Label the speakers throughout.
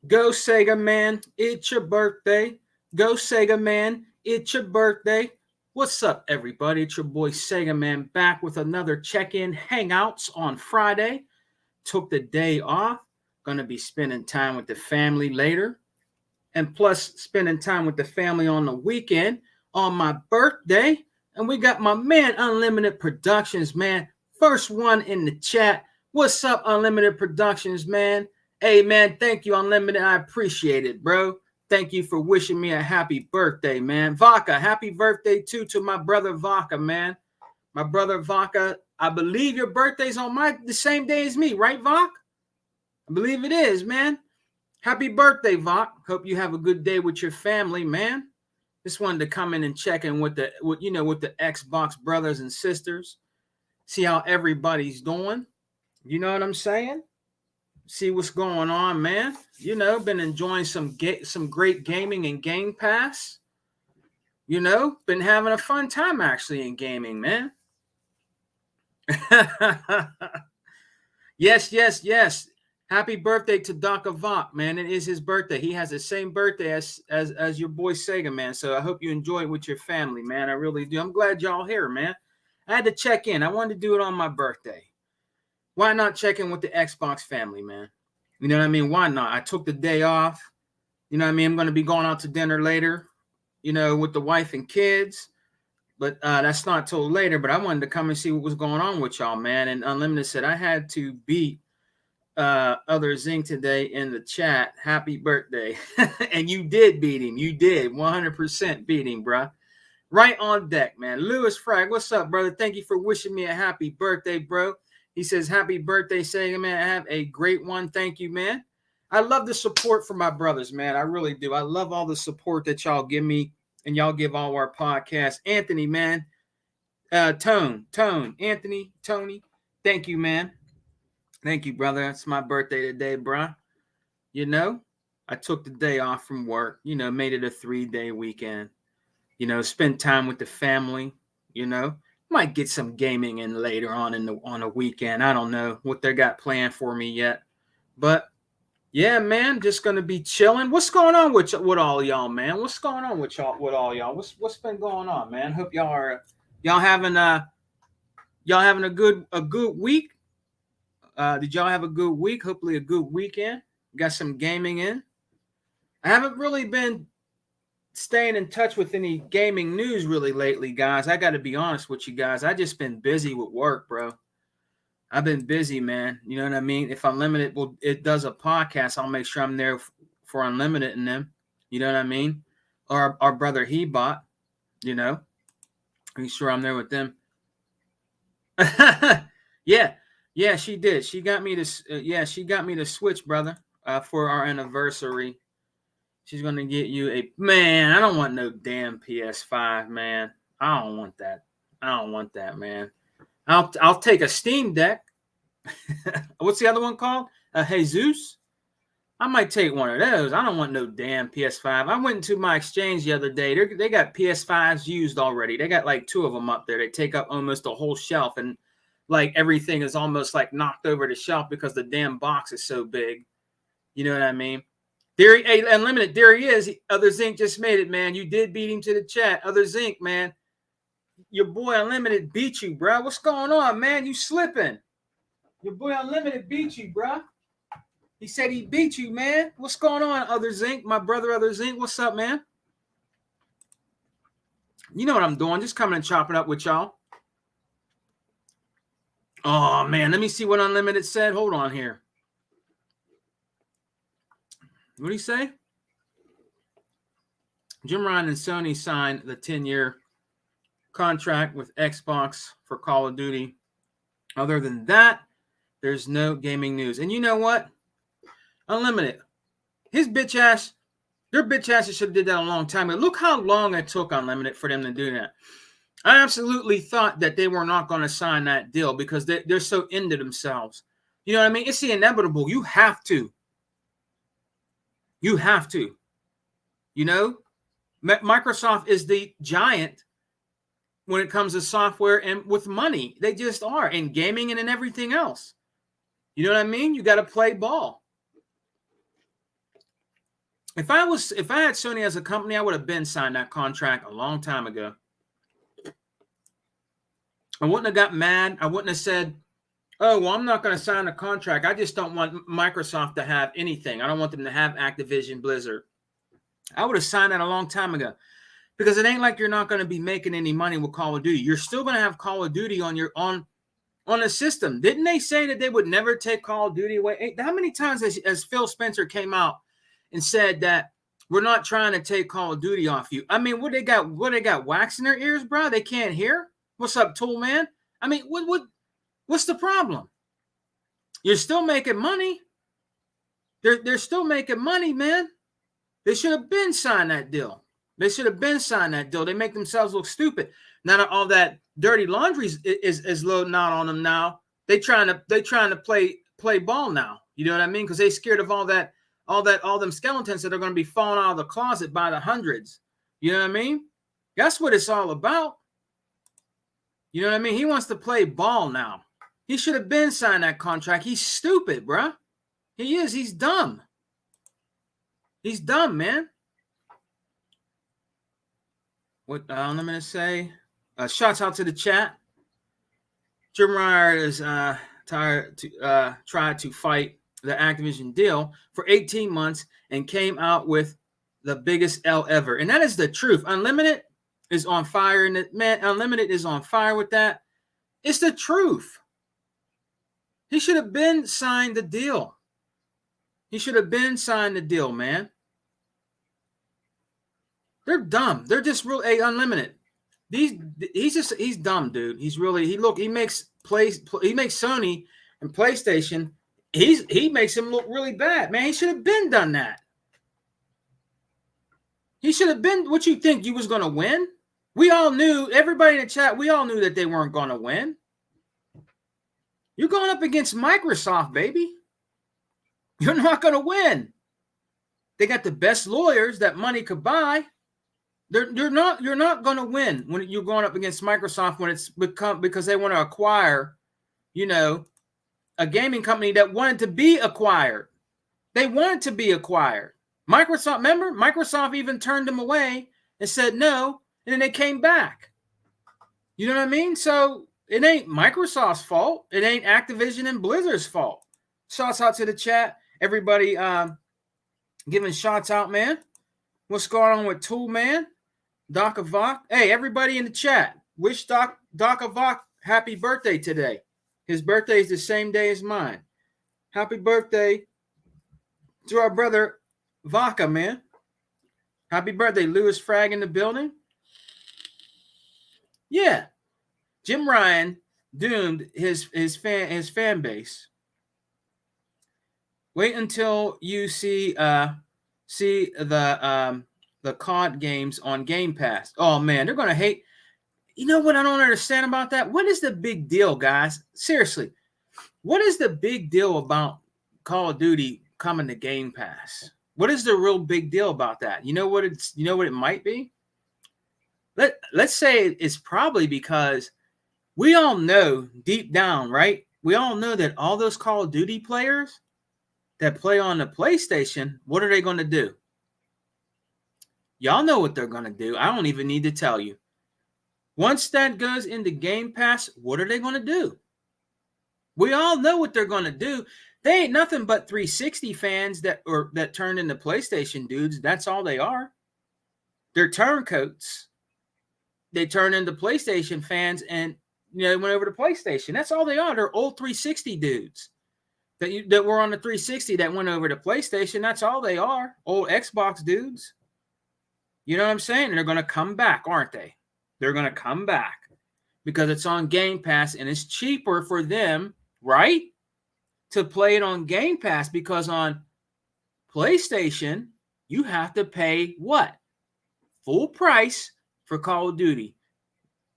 Speaker 1: Go Sega man, it's your birthday. Go Sega man, it's your birthday. What's up, everybody? It's your boy Sega Man back with another check-in hangouts on Friday. Took the day off. Gonna be spending time with the family later. And plus spending time with the family on the weekend on my birthday. And we got my man Unlimited Productions, man. First one in the chat. What's up, Unlimited Productions, man? Hey, man, thank you, Unlimited. I appreciate it, bro. Thank you for wishing me a happy birthday, man. Vodka, happy birthday too to my brother Vodka, man. My brother Vodka, I believe your birthday's on the same day as me, right, Vodka? I believe it is, man. Happy birthday, Vok. Hope you have a good day with your family, man. Just wanted to come in and check in with the Xbox brothers and sisters. See how everybody's doing. You know what I'm saying? See what's going on, man. Been enjoying some great gaming and Game Pass. Been having a fun time actually in gaming, man. Yes. Happy birthday to Dr. Vok, man. It is his birthday. He has the same birthday as your boy Sega, man. So I hope you enjoy it with your family, man. I really do. I'm glad y'all here, man. I had to check in. I wanted to do it on my birthday. Why not check in with the Xbox family, man? You know what I mean? Why not? I took the day off. You know what I mean? I'm going to be going out to dinner later, with the wife and kids. But that's not till later. But I wanted to come and see what was going on with y'all, man. And Unlimited said I had to beat other Zing today in the chat. Happy birthday. And you did beat him. You did 100% beat him, bro. Right on deck, man. Lewis Frag, what's up, brother? Thank you for wishing me a happy birthday, bro. He says, happy birthday, Sega, man. Have a great one. Thank you, man. I love the support from my brothers, man. I really do. I love all the support that y'all give me and y'all give all our podcasts. Anthony, man. Tone, Anthony, Tony. Thank you, man. Thank you, brother. It's my birthday today, bro. I took the day off from work, made it a 3-day weekend. Spend time with the family, might get some gaming in later on on a weekend. I don't know what they got planned for me yet. But yeah, man, just gonna be chilling. What's going on with all y'all, man? What's going on with all y'all? What's been going on, man? Hope y'all having a good week. Did y'all have a good week? Hopefully a good weekend. Got some gaming in. I haven't really been staying in touch with any gaming news really lately, guys. I got to be honest with you guys. I just been busy with work, bro. I've been busy, man. You know what I mean? If Unlimited it does a podcast, I'll make sure I'm there for Unlimited and them. You know what I mean? Or our brother Hebot, make sure I'm there with them. Yeah, she did. She got me to switch, brother, for our anniversary. She's gonna get you man. I don't want no damn PS5, man. I don't want that, man. I'll take a Steam Deck. What's the other one called? Jesus. I might take one of those. I don't want no damn PS5. I went into my exchange the other day. They got PS5s used already. They got like 2 of them up there. They take up almost a whole shelf, and like everything is almost like knocked over the shelf because the damn box is so big. You know what I mean? Hey, Unlimited, there he is. Other Zinc just made it, man. You did beat him to the chat. Other Zinc, man. Your boy Unlimited beat you, bro. What's going on, man? You slipping. Your boy Unlimited beat you, bro. He said he beat you, man. What's going on, Other Zinc? My brother, Other Zinc. What's up, man? You know what I'm doing. Just coming and chopping up with y'all. Oh, man. Let me see what Unlimited said. Hold on here. What did he say? Jim Ryan and Sony signed the 10-year contract with Xbox for Call of Duty. Other than that, there's no gaming news. And you know what? Unlimited. Their bitch asses should have did that a long time ago. Look how long it took Unlimited for them to do that. I absolutely thought that they were not going to sign that deal because they're so into themselves. You know what I mean? It's the inevitable. You have to. Microsoft is the giant when it comes to software and with money. They just are in gaming and in everything else. You know what I mean? You got to play ball. If I had Sony as a company, I would have been signed that contract a long time ago. I wouldn't have got mad. I wouldn't have said, oh, well, I'm not going to sign a contract. I just don't want Microsoft to have anything. I don't want them to have Activision Blizzard. I would have signed that a long time ago, because it ain't like you're not going to be making any money with Call of Duty. You're still going to have Call of Duty on a system. Didn't they say that they would never take Call of Duty away? How many times has Phil Spencer came out and said that we're not trying to take Call of Duty off you? I mean, what they got wax in their ears, bro? They can't hear? What's up, Tool Man? I mean, what's the problem? You're still making money. They're still making money, man. They should have been signed that deal. They should have been signed that deal. They make themselves look stupid. Now all that dirty laundry is loading out on them now. They trying to play ball now. You know what I mean? Because they scared of all them skeletons that are going to be falling out of the closet by the hundreds. You know what I mean? That's what it's all about. You know what I mean? He wants to play ball now. He should have been signed that contract. He's stupid, bruh. He is. He's dumb. He's dumb, man. What I'm going to say? Shouts out to the chat. Jim Ryan is tried to fight the Activision deal for 18 months and came out with the biggest L ever. And that is the truth. Unlimited is on fire. And man, Unlimited is on fire with that. It's the truth. He should have been signed the deal. He should have been signed the deal, man. They're dumb. They're just real Unlimited. He's dumb, dude. He makes Sony and PlayStation. He makes him look really bad, man. He should have been done that. He should have been. What you think you was gonna win? We all knew. Everybody in the chat. We all knew that they weren't gonna win. You're going up against Microsoft, baby. You're not gonna win. They got the best lawyers that money could buy. You're not going to win when you're going up against Microsoft when it's because they want to acquire, a gaming company that wanted to be acquired. They wanted to be acquired. Microsoft even turned them away and said no, and then they came back. You know what I mean? So it ain't Microsoft's fault. It ain't Activision and Blizzard's fault. Shouts out to the chat. Everybody giving shots out, man. What's going on with Tool Man? Doc Avok. Hey, everybody in the chat. Wish Doc Avok happy birthday today. His birthday is the same day as mine. Happy birthday to our brother Vaca, man. Happy birthday, Lewis Frag in the building. Yeah. Jim Ryan doomed his fan base. Wait until you see the COD games on Game Pass. Oh, man, they're going to hate. You know what I don't understand about that? What is the big deal, guys? Seriously, what is the big deal about Call of Duty coming to Game Pass? What is the real big deal about that? You know what it might be? Let's say it's probably because we all know deep down, right? We all know that all those Call of Duty players that play on the PlayStation, what are they going to do? Y'all know what they're going to do. I don't even need to tell you. Once that goes into Game Pass, what are they going to do? We all know what they're going to do. They ain't nothing but 360 fans that turned into PlayStation dudes. That's all they are. They're turncoats. They turned into PlayStation fans and went over to PlayStation. That's all they are. They're old 360 dudes that were on the 360 that went over to PlayStation. That's all they are. Old Xbox dudes. You know what I'm saying? And they're going to come back, aren't they? They're going to come back because it's on Game Pass and it's cheaper for them, right? To play it on Game Pass, because on PlayStation, you have to pay what? Full price for Call of Duty.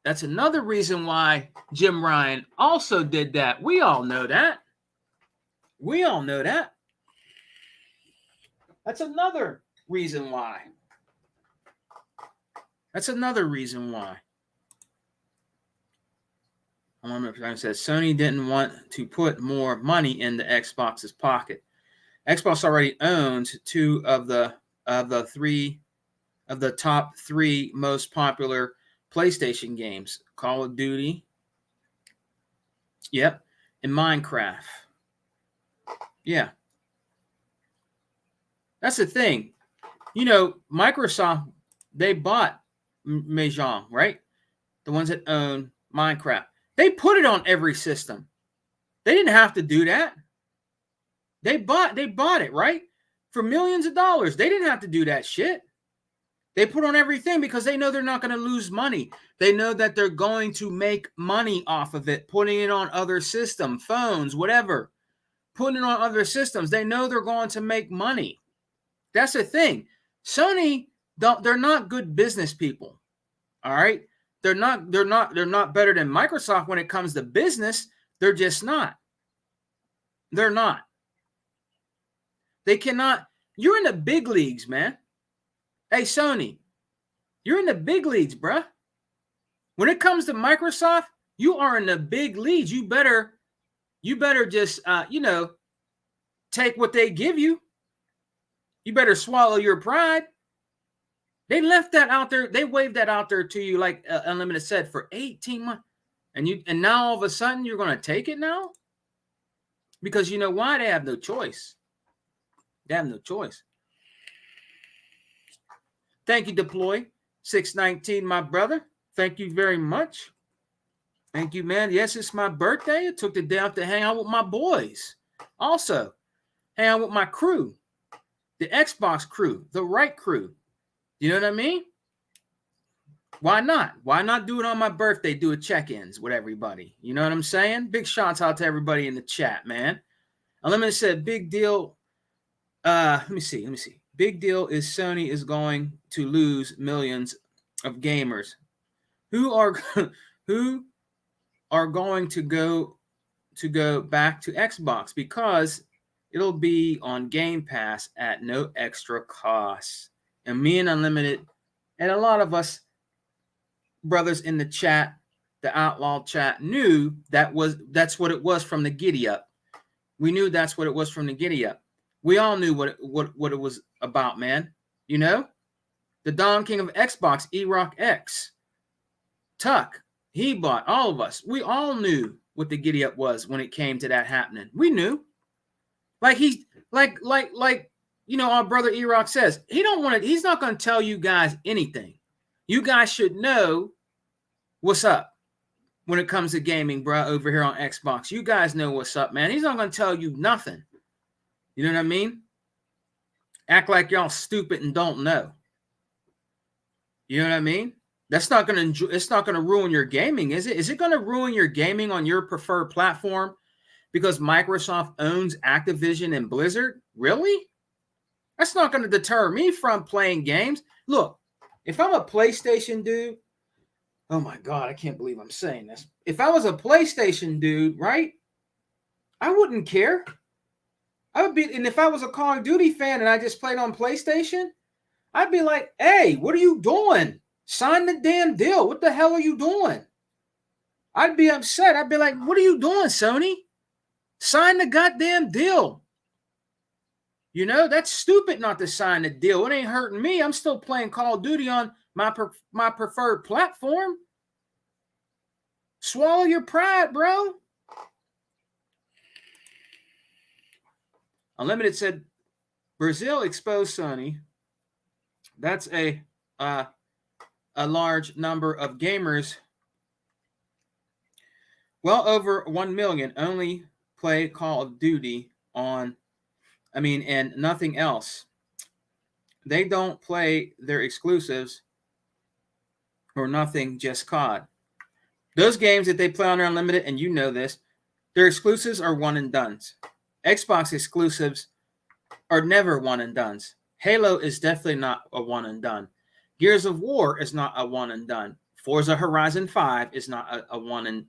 Speaker 1: That's another reason why Jim Ryan also did that. We all know that. We all know that. That's another reason why. That's another reason why. I remember if I said Sony didn't want to put more money in the Xbox's pocket. Xbox already owns two of the of the top 3 most popular PlayStation games: Call of Duty, yep, and Minecraft. Yeah, that's the thing. You know, Microsoft, they bought Mahjong, right? The ones that own Minecraft. They put it on every system. They didn't have to do that. They bought it, right? For millions of dollars. They didn't have to do that shit. They put on everything because they know they're not going to lose money. They know that they're going to make money off of it, putting it on other systems, phones, whatever. Putting it on other systems. They know they're going to make money. That's the thing. Sony, they're not good business people. All right? They're not better than Microsoft when it comes to business. They're just not. They're not. They cannot. You're in the big leagues, man. Hey, Sony, you're in the big leagues, bruh. When it comes to Microsoft, you are in the big leagues. You better just, take what they give you. You better swallow your pride. They left that out there. They waved that out there to you, like Unlimited said, for 18 months. And now all of a sudden you're going to take it now? Because you know why? They have no choice. They have no choice. Thank you, Deploy 619, my brother. Thank you very much. Thank you, man. Yes, it's my birthday. I took the day off to hang out with my boys. Also, hang out with my crew, the Xbox crew, the right crew. You know what I mean? Why not? Why not do it on my birthday? Do a check-ins with everybody. You know what I'm saying? Big shouts out to everybody in the chat, man. Unlimited said, big deal. Let me see. Big deal is Sony is going to lose millions of gamers who are going to go back to Xbox because it'll be on Game Pass at no extra cost. And me and Unlimited and a lot of us brothers in the chat, the Outlaw chat, knew that's what it was from the giddy up. We knew that's what it was from the giddy up. We all knew what it was about, man. You know? The Don King of Xbox, E-Rock X. Tuck, he bought, all of us. We all knew what the giddy up was when it came to that happening. We knew. Like our brother E-Rock says, he's not going to tell you guys anything. You guys should know what's up when it comes to gaming, bro, over here on Xbox. You guys know what's up, man. He's not going to tell you nothing. You know what I mean? Act like y'all stupid and don't know. You know what I mean? It's not going to ruin your gaming, is it? Is it going to ruin your gaming on your preferred platform because Microsoft owns Activision and Blizzard? Really? That's not going to deter me from playing games. Look, if I'm a PlayStation dude, oh my God, I can't believe I'm saying this. If I was a PlayStation dude, right, I wouldn't care. And if I was a Call of Duty fan and I just played on PlayStation, I'd be like, hey, what are you doing? Sign the damn deal. What the hell are you doing? I'd be upset. I'd be like, what are you doing, Sony? Sign the goddamn deal. You know, that's stupid not to sign the deal. It ain't hurting me. I'm still playing Call of Duty on my preferred platform. Swallow your pride, bro. Unlimited said, Brazil exposed Sony. That's a large number of gamers. Well over 1 million only play Call of Duty and nothing else. They don't play their exclusives or nothing, just COD. Those games that they play on their Unlimited, and you know this, their exclusives are one and dones. Xbox exclusives are never one and dones. Halo is definitely not a one and done. Gears of War is not a one and done. Forza Horizon 5 is not a one and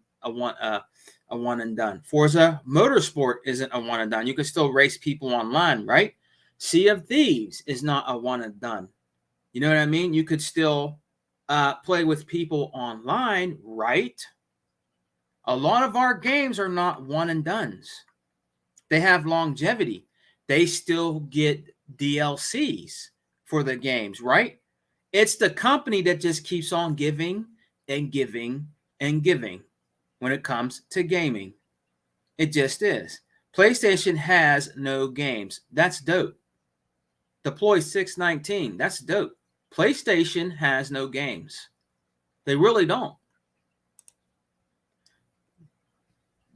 Speaker 1: done. Forza Motorsport isn't a one and done. You can still race people online, right? Sea of Thieves is not a one and done. You know what I mean? You could still play with people online, right? A lot of our games are not one and dones. They have longevity. They still get DLCs. for the games, right? It's the company that just keeps on giving and giving and giving when it comes to gaming. It just is. PlayStation has no games. That's dope. Deploy 619. That's dope. PlayStation has no games. They really don't.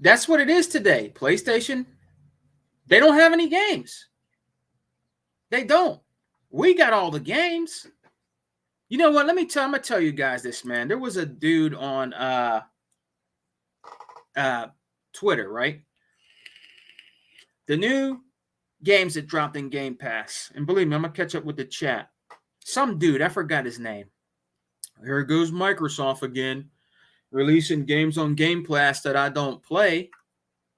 Speaker 1: That's what it is today. PlayStation, they don't have any games. They don't. We got all the games. You know what? I'm gonna tell you guys this, man. There was a dude on Twitter, right? The new games that dropped in Game Pass. And believe me, I'm gonna catch up with the chat. Some dude, I forgot his name. Here goes Microsoft again, releasing games on Game Pass that I don't play.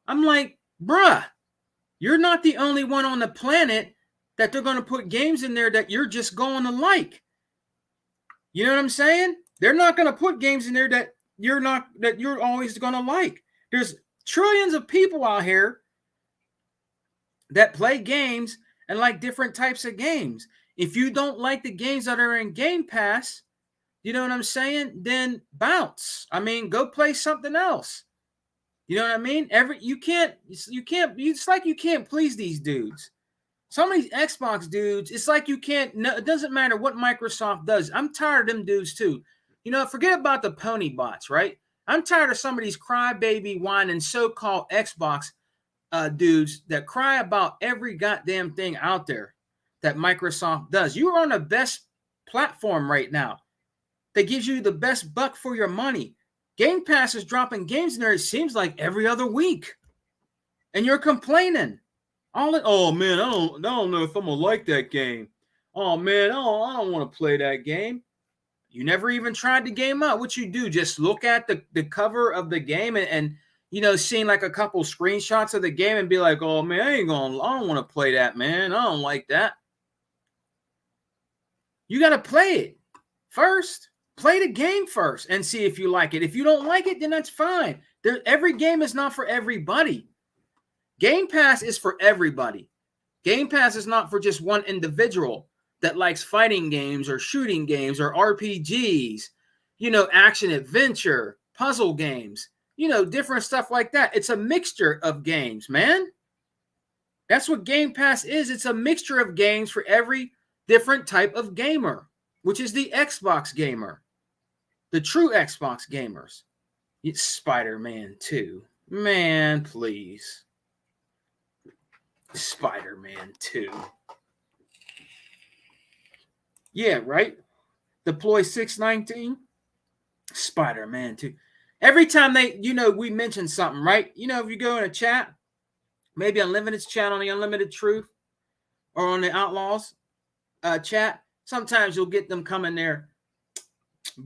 Speaker 1: I'm like, bruh, you're not the only one on the planet that they're gonna put games in there that you're just going to like. You know what I'm saying? They're not gonna put games in there that you're always gonna like. There's trillions of people out here that play games and like different types of games. If you don't like the games that are in Game Pass, you know what I'm saying? Then bounce. I mean, go play something else. You know what I mean? It's like you can't please these dudes. Some of these Xbox dudes, it's like you can't, no, it doesn't matter what Microsoft does. I'm tired of them dudes too. You know, forget about the pony bots, right? I'm tired of some of these crybaby whining so-called Xbox dudes that cry about every goddamn thing out there that Microsoft does. You're on the best platform right now that gives you the best buck for your money. Game Pass is dropping games in there, it seems like every other week. And you're complaining. Oh man, I don't know if I'm gonna like that game. Oh man, I don't want to play that game. You never even tried the game out. What you do? Just look at the cover of the game and seeing like a couple screenshots of the game and be like, oh man, I don't want to play that, man. I don't like that. You gotta play it first. Play the game first and see if you like it. If you don't like it, then that's fine. Every game is not for everybody. Game Pass is for everybody. Game Pass is not for just one individual that likes fighting games or shooting games or RPGs, action adventure, puzzle games, different stuff like that. It's a mixture of games, man. That's what Game Pass is. It's a mixture of games for every different type of gamer, which is the Xbox gamer, the true Xbox gamers. It's Spider-Man 2. Man, please. Spider-Man 2. Yeah, right? Deploy 619. Spider-Man 2. Every time we mention something, right? If you go in a chat, maybe Unlimited's chat on the Unlimited Truth or on the Outlaws chat, sometimes you'll get them coming there.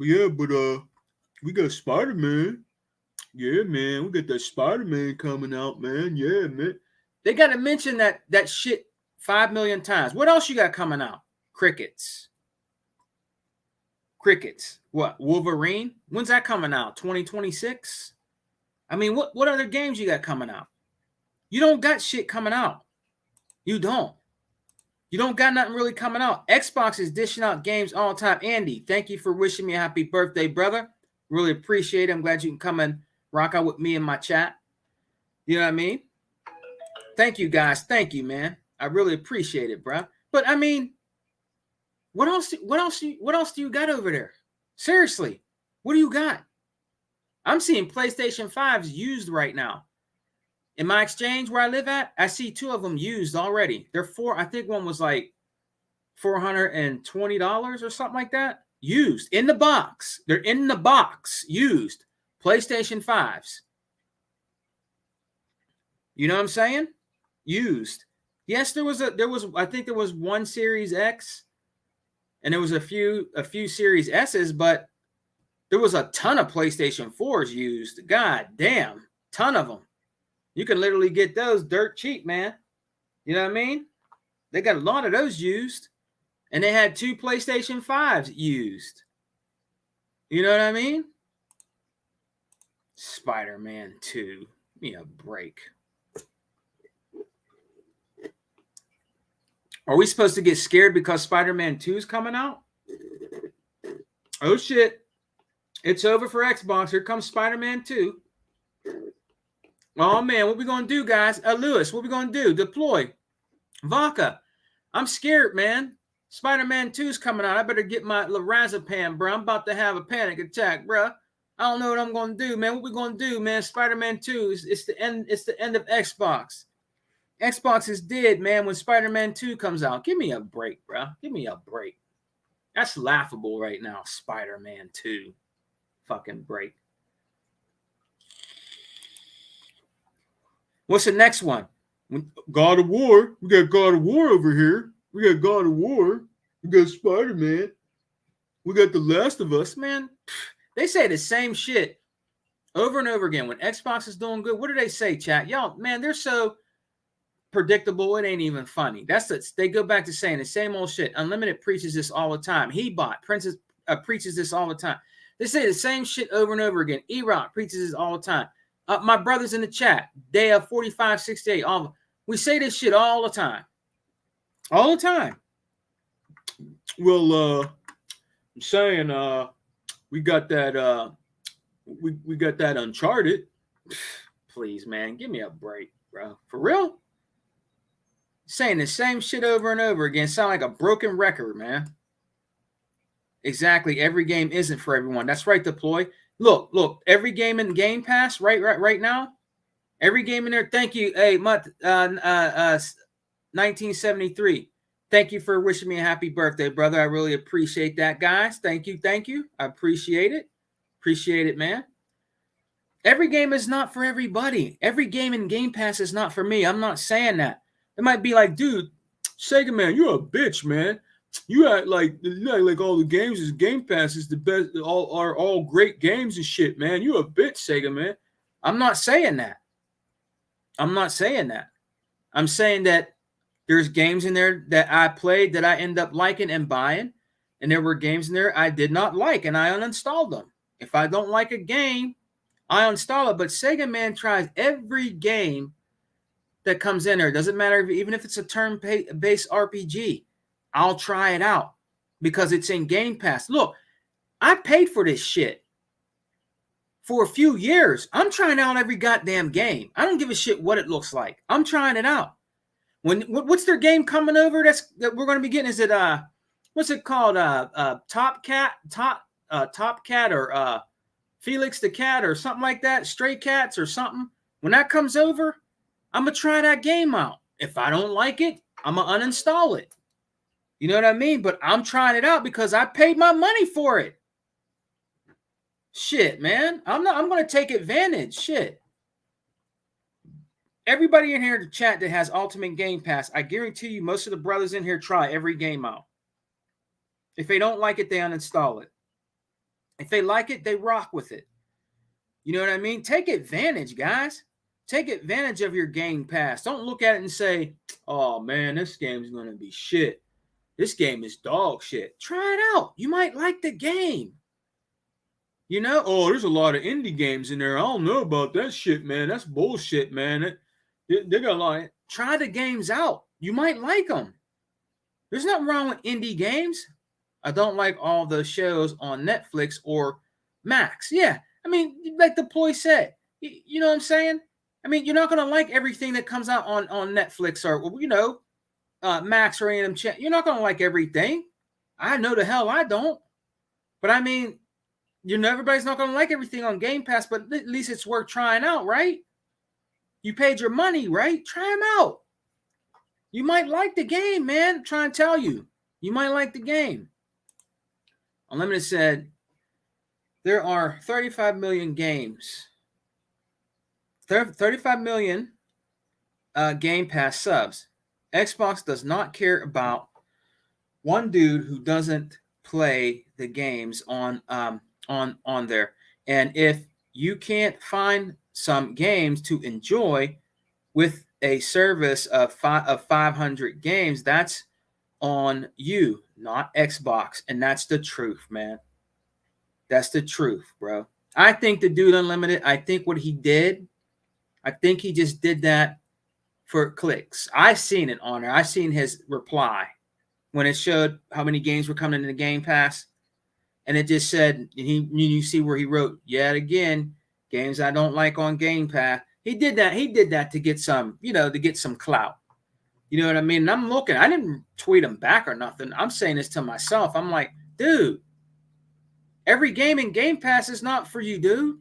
Speaker 1: Yeah, but we got Spider-Man. Yeah, man, we got that Spider-Man coming out, man. Yeah, man. They got to mention that shit 5 million times. What else you got coming out? Crickets. What? Wolverine? When's that coming out? 2026? I mean, what other games you got coming out? You don't got shit coming out. You don't. You don't got nothing really coming out. Xbox is dishing out games all the time. Andy, thank you for wishing me a happy birthday, brother. Really appreciate it. I'm glad you can come and rock out with me in my chat. You know what I mean? Thank you, guys. Thank you, man. I really appreciate it, bro. But I mean, what else do you got over there? Seriously, what do you got? I'm seeing PlayStation 5s used right now. In my exchange where I live at, I see 2 of them used already. I think one was like $420 or something like that. Used in the box. They're in the box, used. PlayStation 5s. You know what I'm saying? Used. Yes, I think there was one Series X and there was a few Series S's, but there was a ton of PlayStation 4s used. God damn, ton of them. You can literally get those dirt cheap, man. You know what I mean? They got a lot of those used. And they had 2 PlayStation 5s used. You know what I mean? Spider-Man 2. Give me a break. Are we supposed to get scared because Spider-Man 2 is coming out? Oh shit. It's over for Xbox. Here comes Spider-Man 2. Oh man, what we gonna do, guys? Lewis, what we gonna do? Deploy. Vodka. I'm scared, man. Spider-Man 2 is coming out. I better get my lorazepam, bro. I'm about to have a panic attack, bro. I don't know what I'm gonna do, man. What we gonna do, man? Spider-Man 2 is it's the end. It's the end of Xbox. Xbox is dead, man. When Spider-Man 2 comes out, give me a break, bro. Give me a break. That's laughable right now. Spider-Man 2, fucking break. What's the next one? God of War. We got God of War over here. We got God of War. We got Spider-Man. We got The Last of Us. Man, they say the same shit over and over again. When Xbox is doing good, what do they say, chat? Y'all, man, they're so predictable. It ain't even funny. They go back to saying the same old shit. Unlimited preaches this all the time. Preaches this all the time. They say the same shit over and over again. E-Rock preaches this all the time. My brothers in the chat, they have 4568. We say this shit all the time. All the time. Well, I'm saying we got that we got that Uncharted. Please, man, give me a break, bro. For real? Saying the same shit over and over again. Sound like a broken record, man. Exactly. Every game isn't for everyone. That's right, Deploy. Look, every game in Game Pass right now, every game in there. Thank you, hey, 1973. Thank you for wishing me a happy birthday, brother. I really appreciate that, guys. Thank you. I appreciate it, man. Every game is not for everybody. Every game in Game Pass is not for me. I'm not saying that. It might be like, dude, Sega man, you're a bitch, man. You act like all the games is Game Pass is the best, all great games and shit, man. You a bitch, Sega man. I'm not saying that. I'm saying that there's games in there that I played that I end up liking and buying, and there were games in there I did not like, and I uninstalled them. If I don't like a game, I uninstall it. But Sega man tries every game that comes in there. Doesn't matter even if it's a turn-based RPG. I'll try it out because it's in Game Pass. Look, I paid for this shit for a few years. I'm trying out every goddamn game. I don't give a shit what it looks like. I'm trying it out. What's their game coming over that we're going to be getting? Is it what's it called? Top Cat or Felix the Cat or something like that? Stray Cats or something. When that comes over, I'm gonna try that game out. If I don't like it, I'm gonna uninstall it. You know what I mean? But I'm trying it out because I paid my money for it. Shit, man. I'm going to take advantage. Shit. Everybody in here in the chat that has Ultimate Game Pass, I guarantee you most of the brothers in here try every game out. If they don't like it, they uninstall it. If they like it, they rock with it. You know what I mean? Take advantage, guys. Take advantage of your Game Pass. Don't look at it and say, oh, man, this game's going to be shit. This game is dog shit. Try it out. You might like the game. You know? Oh, there's a lot of indie games in there. I don't know about that shit, man. That's bullshit, man. They got a lot of... Try the games out. You might like them. There's nothing wrong with indie games. I don't like all the shows on Netflix or Max. Yeah. I mean, like the ploy said. You know what I'm saying? I mean, you're not going to like everything that comes out on Netflix or, you know, Max or any of them. You're not going to like everything. I know the hell I don't. But I mean, you know, everybody's not going to like everything on Game Pass, but at least it's worth trying out, right? You paid your money, right? Try them out. You might like the game, man. I'm trying to tell you. You might like the game. Unlimited said, there are 35 million games. 35 million Game Pass subs. Xbox does not care about one dude who doesn't play the games on there. And if you can't find some games to enjoy with a service of 500 games, that's on you, not Xbox. And that's the truth, man. That's the truth, bro. I think the dude Unlimited, I think what he did, I think he just did that for clicks. I seen it on there. I seen his reply when it showed how many games were coming in the Game Pass, and it just said you see where he wrote yet again games I don't like on Game Pass. He did that. He did that to get some, to get some clout. You know what I mean? And I'm looking. I didn't tweet him back or nothing. I'm saying this to myself. I'm like, dude, every game in Game Pass is not for you, dude.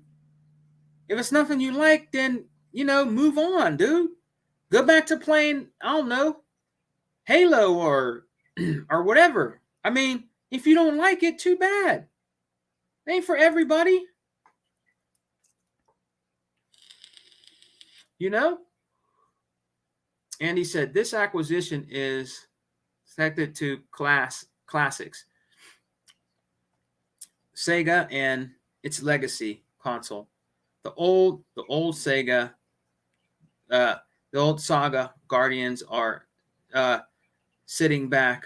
Speaker 1: If it's nothing you like, then, move on, dude. Go back to playing, I don't know, Halo or or whatever. I mean, if you don't like it, too bad. It ain't for everybody. You know? And he said this acquisition is connected to classics. Sega and its legacy console. The old Sega, the old Saga Guardians are sitting back,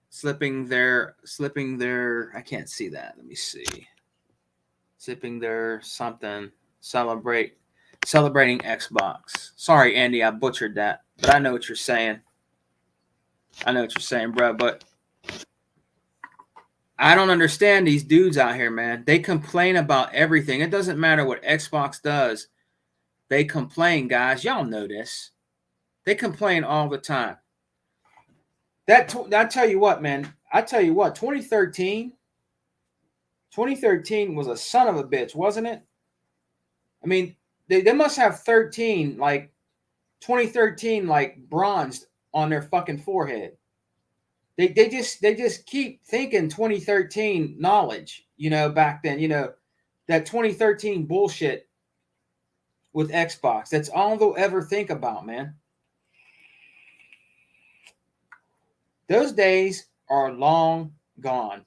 Speaker 1: slipping their I can't see that. Let me see. Sipping their something, celebrating Xbox. Sorry, Andy, I butchered that, but I know what you're saying. Bro, but I don't understand these dudes out here, man. They complain about everything. It doesn't matter what Xbox does. They complain, guys. Y'all know this. They complain all the time. I tell you what, man. 2013 was a son of a bitch, wasn't it? I mean, they must have 13, like 2013, like bronzed on their fucking forehead. They just keep thinking 2013 knowledge, back then, that 2013 bullshit with Xbox. That's all they'll ever think about, man. Those days are long gone.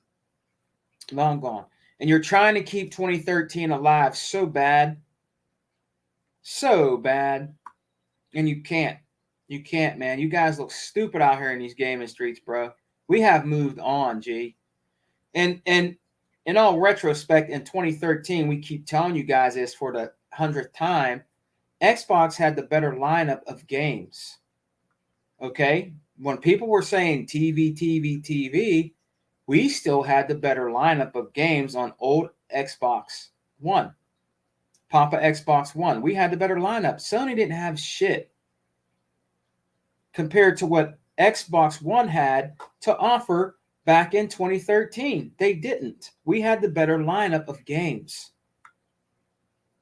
Speaker 1: Long gone. And you're trying to keep 2013 alive so bad. So bad. And you can't. You can't, man. You guys look stupid out here in these gaming streets, bro. We have moved on, G. And in all retrospect, in 2013, we keep telling you guys this for the 100th time. Xbox had the better lineup of games. Okay? When people were saying TV, we still had the better lineup of games on old Xbox One. Papa Xbox One. We had the better lineup. Sony didn't have shit compared to what Xbox One had to offer back in 2013. They didn't. We had the better lineup of games.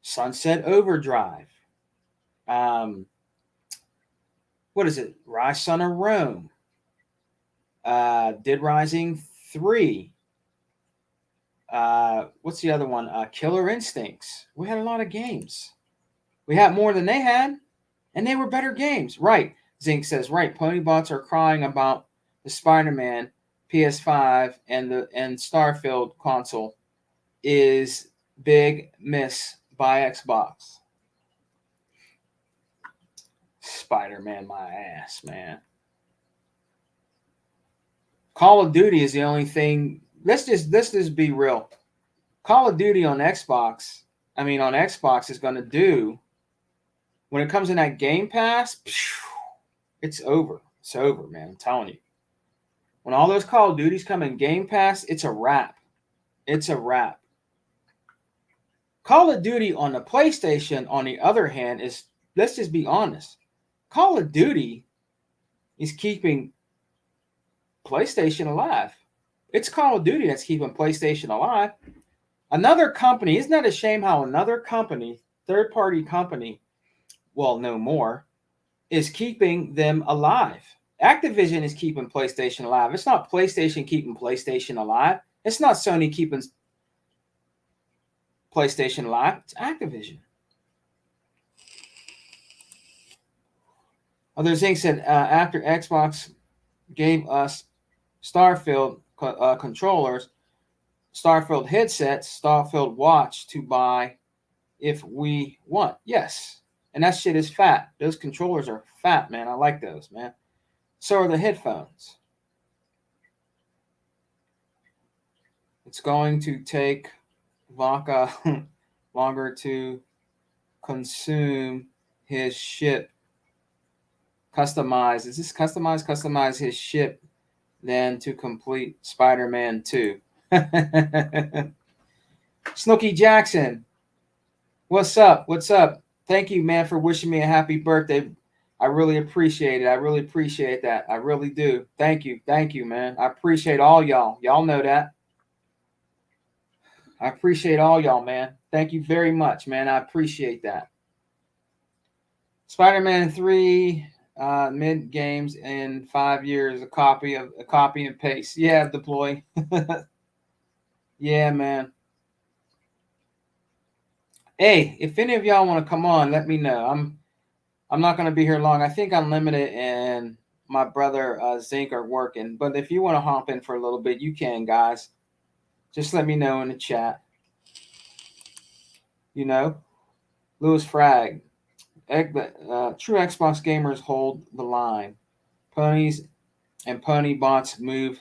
Speaker 1: Sunset Overdrive. What is it? Rise, Son of Rome. Dead Rising 3. What's the other one? Killer Instincts. We had a lot of games. We had more than they had, and they were better games. Right. Zink says, right, Ponybots are crying about the Spider-Man PS5 and Starfield console is big miss by Xbox. Spider-Man, my ass, man. Call of Duty is the only thing. Let's just be real. Call of Duty on Xbox is going to do, when it comes in that Game Pass, it's over. It's over, man. I'm telling you. When all those Call of Duties come in Game Pass, it's a wrap. It's a wrap. Call of Duty on the PlayStation, on the other hand, is, let's just be honest, Call of Duty is keeping PlayStation alive. It's Call of Duty that's keeping PlayStation alive. Another company, isn't that a shame how another company, third-party company, well, no more, is keeping them alive? Activision is keeping PlayStation alive. It's not PlayStation keeping PlayStation alive. It's not Sony keeping PlayStation alive. It's Activision. Other things said, after Xbox gave us Starfield controllers, Starfield headsets, Starfield watch to buy if we want. Yes. And that shit is fat. Those controllers are fat, man. I like those, man. So are the headphones. It's going to take Vodka longer to consume his shit Customize. Is this customize? Customize his ship then to complete Spider-Man 2. Snooky Jackson. What's up? What's up? Thank you, man, for wishing me a happy birthday. I really appreciate it. I really appreciate that. I really do. Thank you. Thank you, man. I appreciate all y'all. Y'all know that. I appreciate all y'all, man. Thank you very much, man. I appreciate that. Spider-Man 3 mid games in 5 years, a copy and paste. Yeah, deploy. Yeah, man. Hey, if any of y'all want to come on, let me know. I'm not going to be here long. I think Unlimited and my brother Zinc are working. But if you want to hop in for a little bit, you can, guys. Just let me know in the chat. You know, Louis Frag. True Xbox gamers hold the line. Ponies and pony bots move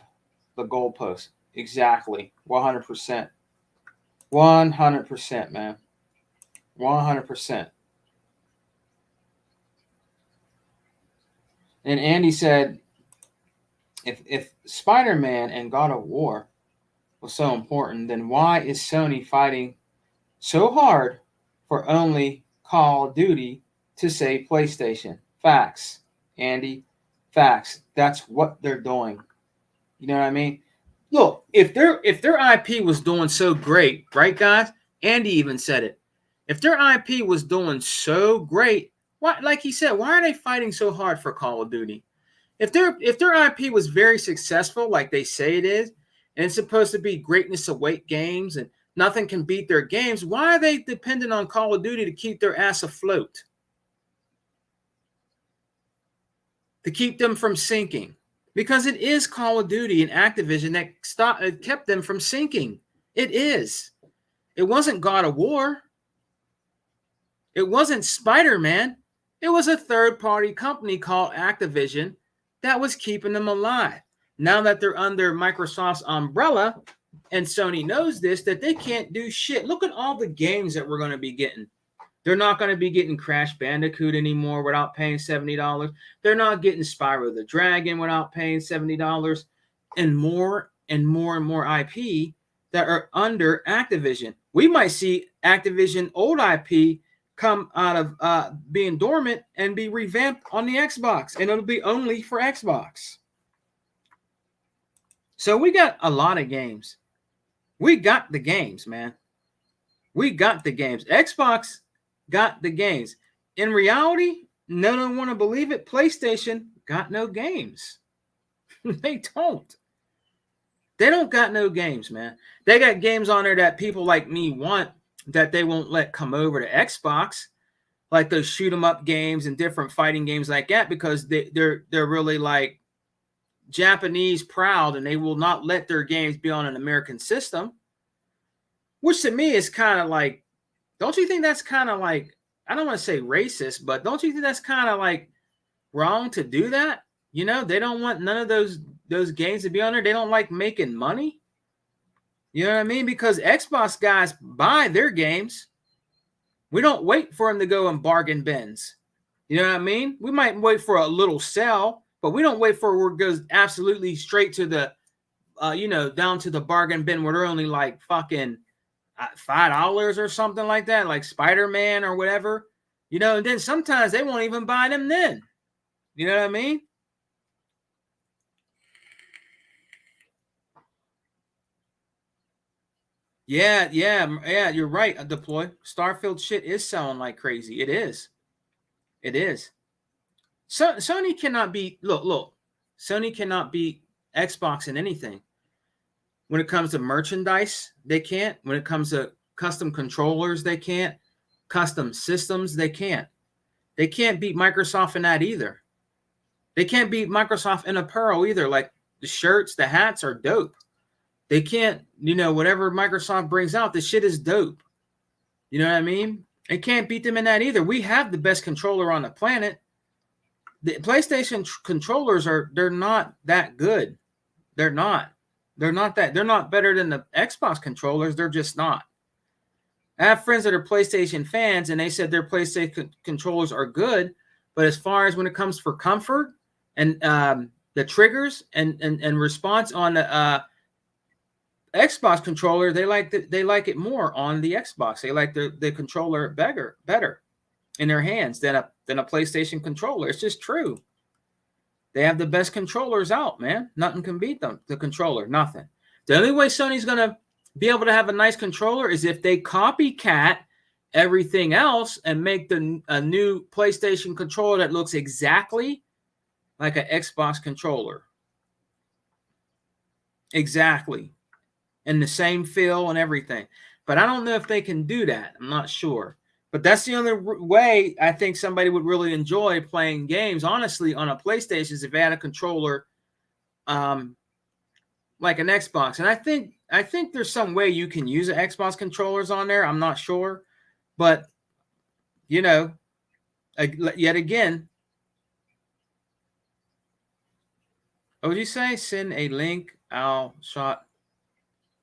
Speaker 1: the goalpost. Exactly. 100%. 100%, man. 100%. And Andy said, if Spider-Man and God of War was so important, then why is Sony fighting so hard for only Call of Duty to save PlayStation? Facts, Andy. Facts. That's what they're doing. You know what I mean? Look, if their IP was doing so great, right, guys? Andy even said it. If their IP was doing so great, why, like he said, why are they fighting so hard for Call of Duty? If their IP was very successful, like they say it is, and it's supposed to be greatness await games and nothing can beat their games, why are they dependent on Call of Duty to keep their ass afloat? To keep them from sinking. Because it is Call of Duty and Activision that kept them from sinking. It is. It wasn't God of War. It wasn't Spider-Man. It was a third-party company called Activision that was keeping them alive. Now that they're under Microsoft's umbrella, and Sony knows this, that they can't do shit. Look at all the games that we're going to be getting. They're not going to be getting Crash Bandicoot anymore without paying $70. They're not getting Spyro the Dragon without paying $70. And more and more and more IP that are under Activision. We might see Activision old IP come out of being dormant and be revamped on the Xbox. And it'll be only for Xbox. So we got a lot of games. We got the games, man. We got the games. Xbox got the games. In reality, no one want to believe it. PlayStation got no games. They don't. They don't got no games, man. They got games on there that people like me want that they won't let come over to Xbox, like those shoot 'em up games and different fighting games like that, because they're really like Japanese proud and they will not let their games be on an American system, which to me is kind of like, don't you think that's kind of like, I don't want to say racist, but don't you think that's kind of like wrong to do that? You know, they don't want none of those games to be on there. They don't like making money. You know what I mean? Because Xbox guys buy their games. We don't wait for them to go in bargain bins. You know what I mean? We might wait for a little sell, but we don't wait for where it goes absolutely straight to the, down to the bargain bin where they're only like fucking $5 or something like that, like Spider-Man or whatever. You know, and then sometimes they won't even buy them then. You know what I mean? Yeah, you're right. Deploy. Starfield shit is selling like crazy. It is. It is. So Sony cannot beat. Look. Sony cannot beat Xbox in anything. When it comes to merchandise, they can't. When it comes to custom controllers, they can't. Custom systems, they can't. They can't beat Microsoft in that either. They can't beat Microsoft in apparel either. Like the shirts, the hats are dope. They can't, whatever Microsoft brings out, the shit is dope. You know what I mean? They can't beat them in that either. We have the best controller on the planet. The PlayStation controllers they're not that good. They're not better than the Xbox controllers. They're just not. I have friends that are PlayStation fans and they said their PlayStation controllers are good, But as far as when it comes for comfort and the triggers and response on the Xbox controller, they like it more on the Xbox. They like the controller better in their hands than a PlayStation controller. It's just true. They have the best controllers out, man. Nothing can beat them. The controller, nothing. The only way Sony's gonna be able to have a nice controller is if they copycat everything else and make a new PlayStation controller that looks exactly like an Xbox controller. Exactly. And the same feel and everything. But I don't know if they can do that. I'm not sure. But that's the only way I think somebody would really enjoy playing games, honestly, on a PlayStation is if they had a controller like an Xbox. And I think there's some way you can use an Xbox controllers on there. I'm not sure. But, you know, yet again, what would you say? Send a link. I'll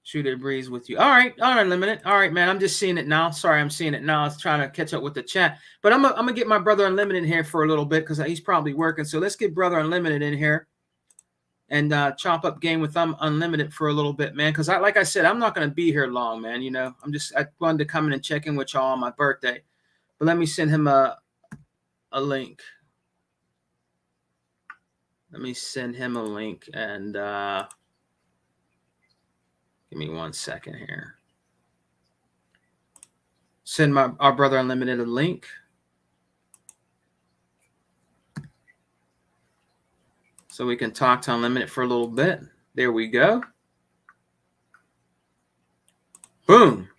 Speaker 1: shoot a breeze with you. All right, Unlimited. All right, man. I'm just seeing it now. Sorry, I'm seeing it now. I was trying to catch up with the chat. But I'm gonna get my brother Unlimited in here for a little bit because he's probably working. So let's get brother Unlimited in here and chop up game with Unlimited for a little bit, man. Because like I said, I'm not gonna be here long, man. You know, I wanted to come in and check in with y'all on my birthday. But let me send him a link. Let me send him a link and give me 1 second here. Send our brother Unlimited a link. So we can talk to Unlimited for a little bit. There we go. Boom.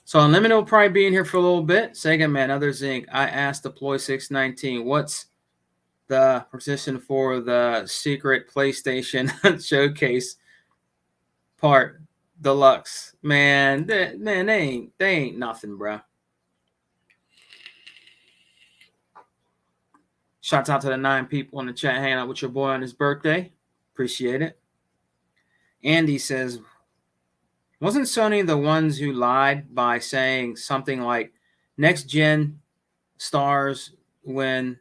Speaker 1: So Unlimited will probably be in here for a little bit. Sega Man, Others Inc. I asked Deploy 619, what's the position for the secret PlayStation showcase part deluxe? Man, they ain't nothing, bro. Shouts out to the 9 people in the chat hanging out with your boy on his birthday. Appreciate it. Andy says, wasn't Sony the ones who lied by saying something like next gen starts when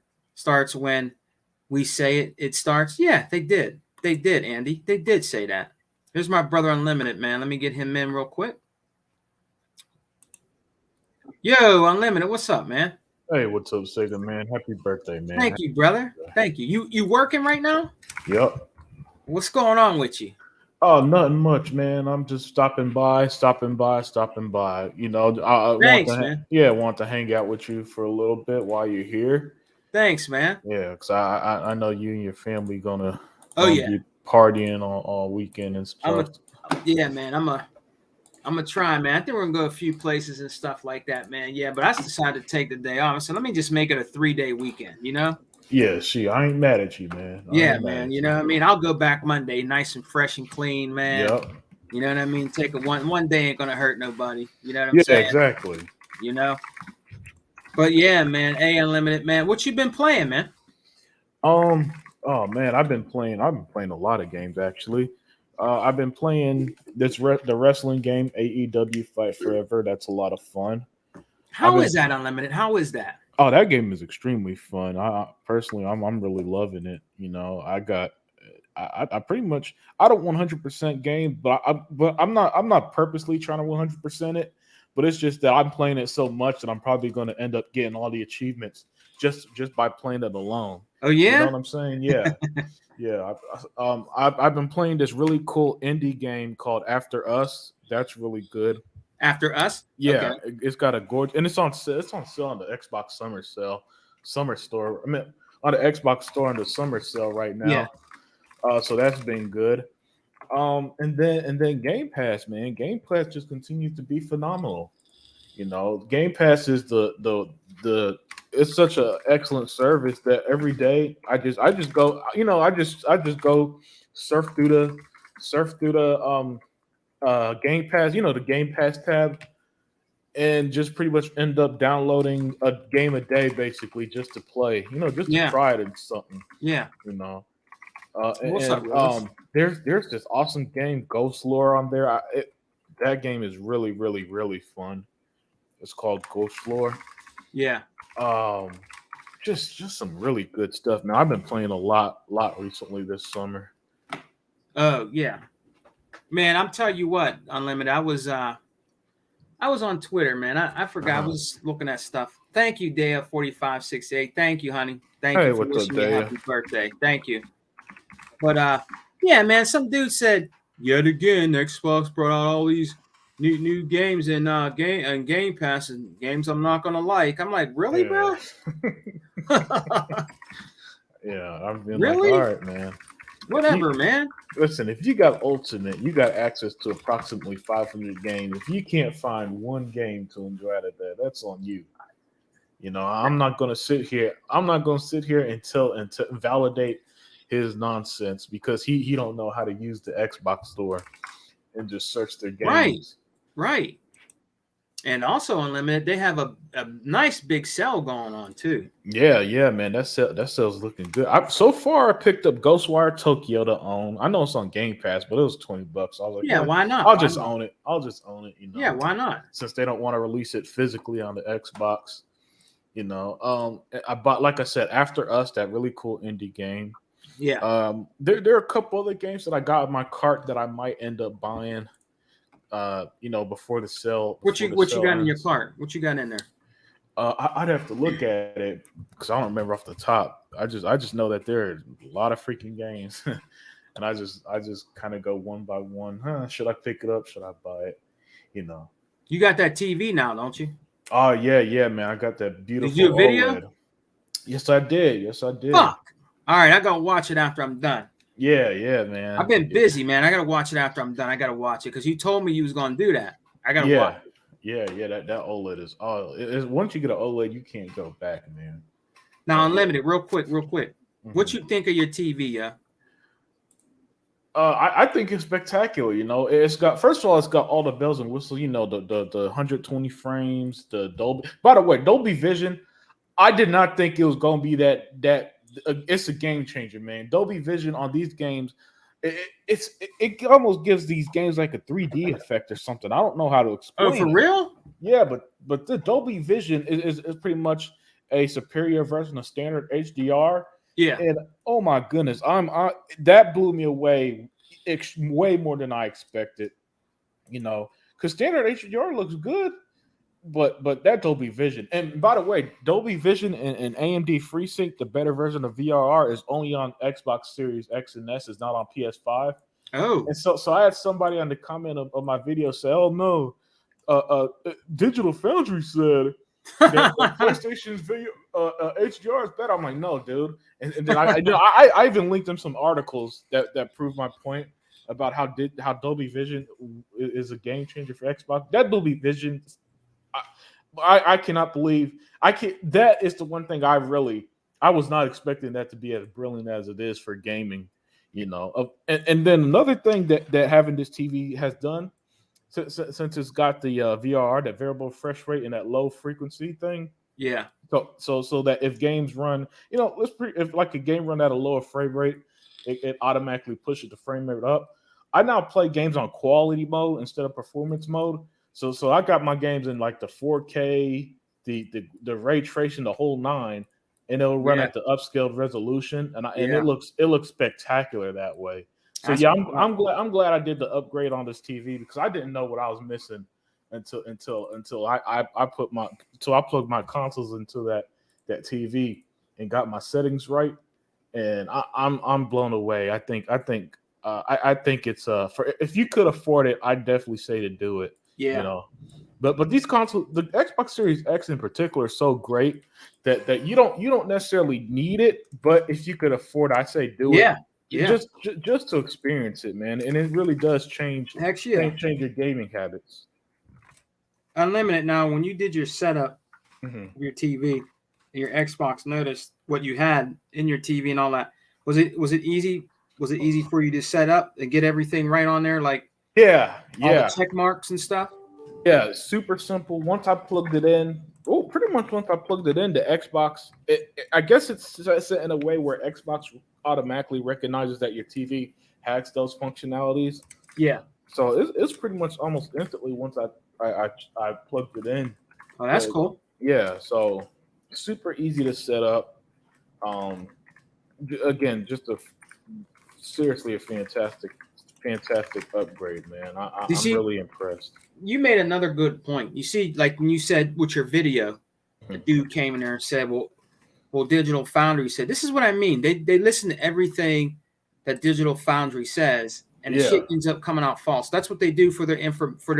Speaker 1: we say it starts? Yeah, they did. They did, Andy. They did say that. Here's my brother Unlimited, man. Let me get him in real quick. Yo, Unlimited, what's up, man?
Speaker 2: Hey, what's up, Sega man? Happy birthday, man.
Speaker 1: Thank you, brother. Thank you. You working right now?
Speaker 2: Yep.
Speaker 1: What's going on with you?
Speaker 2: Oh, nothing much, man. I'm just stopping by. You know, I
Speaker 1: Thanks, man.
Speaker 2: want to hang out with you for a little bit while you're here.
Speaker 1: Thanks, man.
Speaker 2: Yeah, because I know you and your family gonna
Speaker 1: yeah,
Speaker 2: be partying all weekend and stuff.
Speaker 1: Yeah, man. I'm gonna try, man. I think we're gonna go a few places and stuff like that, man. Yeah, but I decided to take the day off. So let me just make it a 3-day weekend, you know?
Speaker 2: Yeah, I ain't mad at you, man.
Speaker 1: Yeah, man. You know what I mean? I'll go back Monday, nice and fresh and clean, man.
Speaker 2: Yep.
Speaker 1: You know what I mean? Take a one day ain't gonna hurt nobody. You know what I'm saying?
Speaker 2: Yeah, exactly.
Speaker 1: You know? But yeah, man. Unlimited, man. What you been playing, man?
Speaker 2: Oh man, I've been playing a lot of games actually. I've been playing the wrestling game AEW Fight Forever. That's a lot of fun.
Speaker 1: How is that, Unlimited? How is that?
Speaker 2: Oh, that game is extremely fun. I personally, I'm really loving it. You know, I pretty much I don't 100% game, but I'm not purposely trying to 100% it. But it's just that I'm playing it so much that I'm probably going to end up getting all the achievements just by playing it alone.
Speaker 1: Oh yeah,
Speaker 2: you know what I'm saying? Yeah, yeah. I've been playing this really cool indie game called After Us. That's really good.
Speaker 1: After Us?
Speaker 2: Yeah, okay. It's got a gorgeous, and it's on sale. It's on sale on the Xbox summer store. I mean, on the Xbox store on the summer sale right now. Yeah. So that's been good. And then Game Pass, man. Game Pass just continues to be phenomenal. You know, Game Pass is the it's such an excellent service that every day I just go, you know, I just go surf through the Game Pass, you know, the Game Pass tab, and just pretty much end up downloading a game a day basically just to play, you know, just to try it and something.
Speaker 1: Yeah.
Speaker 2: You know.
Speaker 1: What's up,
Speaker 2: there's this awesome game Ghost Lore on there. That game is really, really, really fun. It's called Ghost Lore.
Speaker 1: Yeah.
Speaker 2: just some really good stuff, man. I've been playing a lot recently this summer.
Speaker 1: Oh yeah, man. I'm telling you what, Unlimited. I was on Twitter, man. I forgot. I
Speaker 2: Uh-huh.
Speaker 1: was looking at stuff. Thank you, Dea4568. Thank you, honey. Thank you
Speaker 2: Hey,
Speaker 1: for
Speaker 2: what's up,
Speaker 1: wishing me a
Speaker 2: Dave?
Speaker 1: happy birthday. Thank you. But yeah, man. Some dude said yet again, Xbox brought out all these new games and Game Pass and games I'm not gonna like. I'm like, really,
Speaker 2: Yeah.
Speaker 1: bro?
Speaker 2: Yeah, I've been like, all
Speaker 1: Really?
Speaker 2: right, man. If you
Speaker 1: Whatever, man.
Speaker 2: listen, if you got Ultimate, you got access to approximately 500 games. If you can't find one game to enjoy out of that, that's on you. You know, I'm not gonna sit here. I'm not gonna sit here until validate his nonsense because he don't know how to use the Xbox store and just search their
Speaker 1: Right,
Speaker 2: games.
Speaker 1: right. And also Unlimited, they have a nice big sale going on too.
Speaker 2: Yeah, yeah, man, that sale's looking good. So far, I picked up Ghostwire Tokyo to own. I know it's on Game Pass, but it was $20. I was like,
Speaker 1: Yeah,
Speaker 2: yeah,
Speaker 1: why not?
Speaker 2: I'll
Speaker 1: Why
Speaker 2: just
Speaker 1: not?
Speaker 2: own it. I'll just own it.
Speaker 1: Yeah, why not?
Speaker 2: Since they don't want to release it physically on the Xbox. I bought, like I said, After Us, that really cool indie game.
Speaker 1: Yeah.
Speaker 2: There are a couple other games that I got in my cart that I might end up buying. Before the sale
Speaker 1: What you got in your
Speaker 2: ends.
Speaker 1: cart? What you got in there?
Speaker 2: I'd have to look at it because I don't remember off the top. I just know that there are a lot of freaking games, and I just kind of go one by one. Should I pick it up? Should I buy it? You know.
Speaker 1: You got that TV now, don't you?
Speaker 2: Oh yeah, yeah, man. I got that
Speaker 1: Did you
Speaker 2: beautiful
Speaker 1: do a video?
Speaker 2: OLED. Yes, I did. Yes, I did.
Speaker 1: Fuck. All right, I gotta watch it after I'm done.
Speaker 2: Yeah, yeah,
Speaker 1: I've
Speaker 2: man.
Speaker 1: been busy, man. I gotta watch it after I'm done. I gotta watch it because you told me you was gonna do that. I gotta watch
Speaker 2: Yeah,
Speaker 1: it.
Speaker 2: yeah. That OLED is once you get an OLED, you can't go back, man.
Speaker 1: Now,
Speaker 2: Yeah.
Speaker 1: Unlimited, real quick, real quick. What
Speaker 2: Mhm.
Speaker 1: you think of your TV, yeah?
Speaker 2: I think it's spectacular. It's got first of all, it's got all the bells and whistles. The 120 frames, the Dolby. By the way, Dolby Vision. I did not think it was going to be that. It's a game changer, man. Dolby Vision on these games, it almost gives these games like a 3D effect or something. I don't know how to
Speaker 1: Oh, for
Speaker 2: explain it.
Speaker 1: real?
Speaker 2: Yeah, but the Dolby Vision is pretty much a superior version of standard HDR.
Speaker 1: Yeah.
Speaker 2: And oh my goodness, that blew me away, way more than I expected. Because standard HDR looks good, but that Dolby Vision. And by the way, Dolby Vision and AMD FreeSync, the better version of VRR, is only on Xbox Series X and S. It's not on PS5.
Speaker 1: Oh.
Speaker 2: And so I had somebody on the comment of my video say, "Oh no, Digital Foundry said that PlayStation's video HDR is better." I'm like, "No, dude." And then I even linked them some articles that prove my point about how Dolby Vision is a game changer for Xbox. That Dolby Vision, I cannot believe I can. That is the one thing I was not expecting that to be as brilliant as it is for gaming. And then another thing that having this TV has done since it's got the VRR, that variable refresh rate, and that low frequency thing.
Speaker 1: Yeah.
Speaker 2: So that if games run, if like a game run at a lower frame rate, it automatically pushes the frame rate up. I now play games on quality mode instead of performance mode. So I got my games in like the 4K, the ray tracing, the whole nine, and it'll run
Speaker 1: Yeah.
Speaker 2: at the upscaled resolution, and it
Speaker 1: Yeah.
Speaker 2: looks spectacular that way. So
Speaker 1: That's
Speaker 2: yeah,
Speaker 1: what's up.
Speaker 2: I'm glad I did the upgrade on this TV because I didn't know what I was missing until I put my so I plugged my consoles into that TV and got my settings right, and I'm blown away. I think it's for if you could afford it, I'd definitely say to do it. You
Speaker 1: Yeah.
Speaker 2: know, but these consoles, the Xbox Series X in particular, is so great that you don't necessarily need it, but if you could afford it, I say do it.
Speaker 1: Yeah. Yeah.
Speaker 2: Just to experience it, man, and it really does change
Speaker 1: Heck yeah.
Speaker 2: change your gaming habits.
Speaker 1: Unlimited. Now, when you did your setup
Speaker 2: Mhm.
Speaker 1: of your TV, and your Xbox noticed what you had in your TV and all that. Was it easy? Was it easy for you to set up and get everything right on there, like
Speaker 2: Yeah,
Speaker 1: all the
Speaker 2: yeah,
Speaker 1: check marks and stuff?
Speaker 2: yeah. Super simple. Once I plugged it in, pretty much once I plugged it in, the Xbox. I guess it's set in a way where Xbox automatically recognizes that your TV has those functionalities.
Speaker 1: Yeah.
Speaker 2: So it's pretty much almost instantly once I plugged it in.
Speaker 1: Oh, that's
Speaker 2: So
Speaker 1: cool.
Speaker 2: yeah, so super easy to set up. Um, again, just a seriously a fantastic upgrade, man.
Speaker 1: You
Speaker 2: I'm
Speaker 1: see,
Speaker 2: really impressed.
Speaker 1: you made another good point. You see, like when you said with your video, a
Speaker 2: Mhm.
Speaker 1: dude came in there and said, well, Digital Foundry said, this is what I mean. They listen to everything that Digital Foundry says, and the
Speaker 2: Yeah.
Speaker 1: shit ends up coming out false. That's what they do for their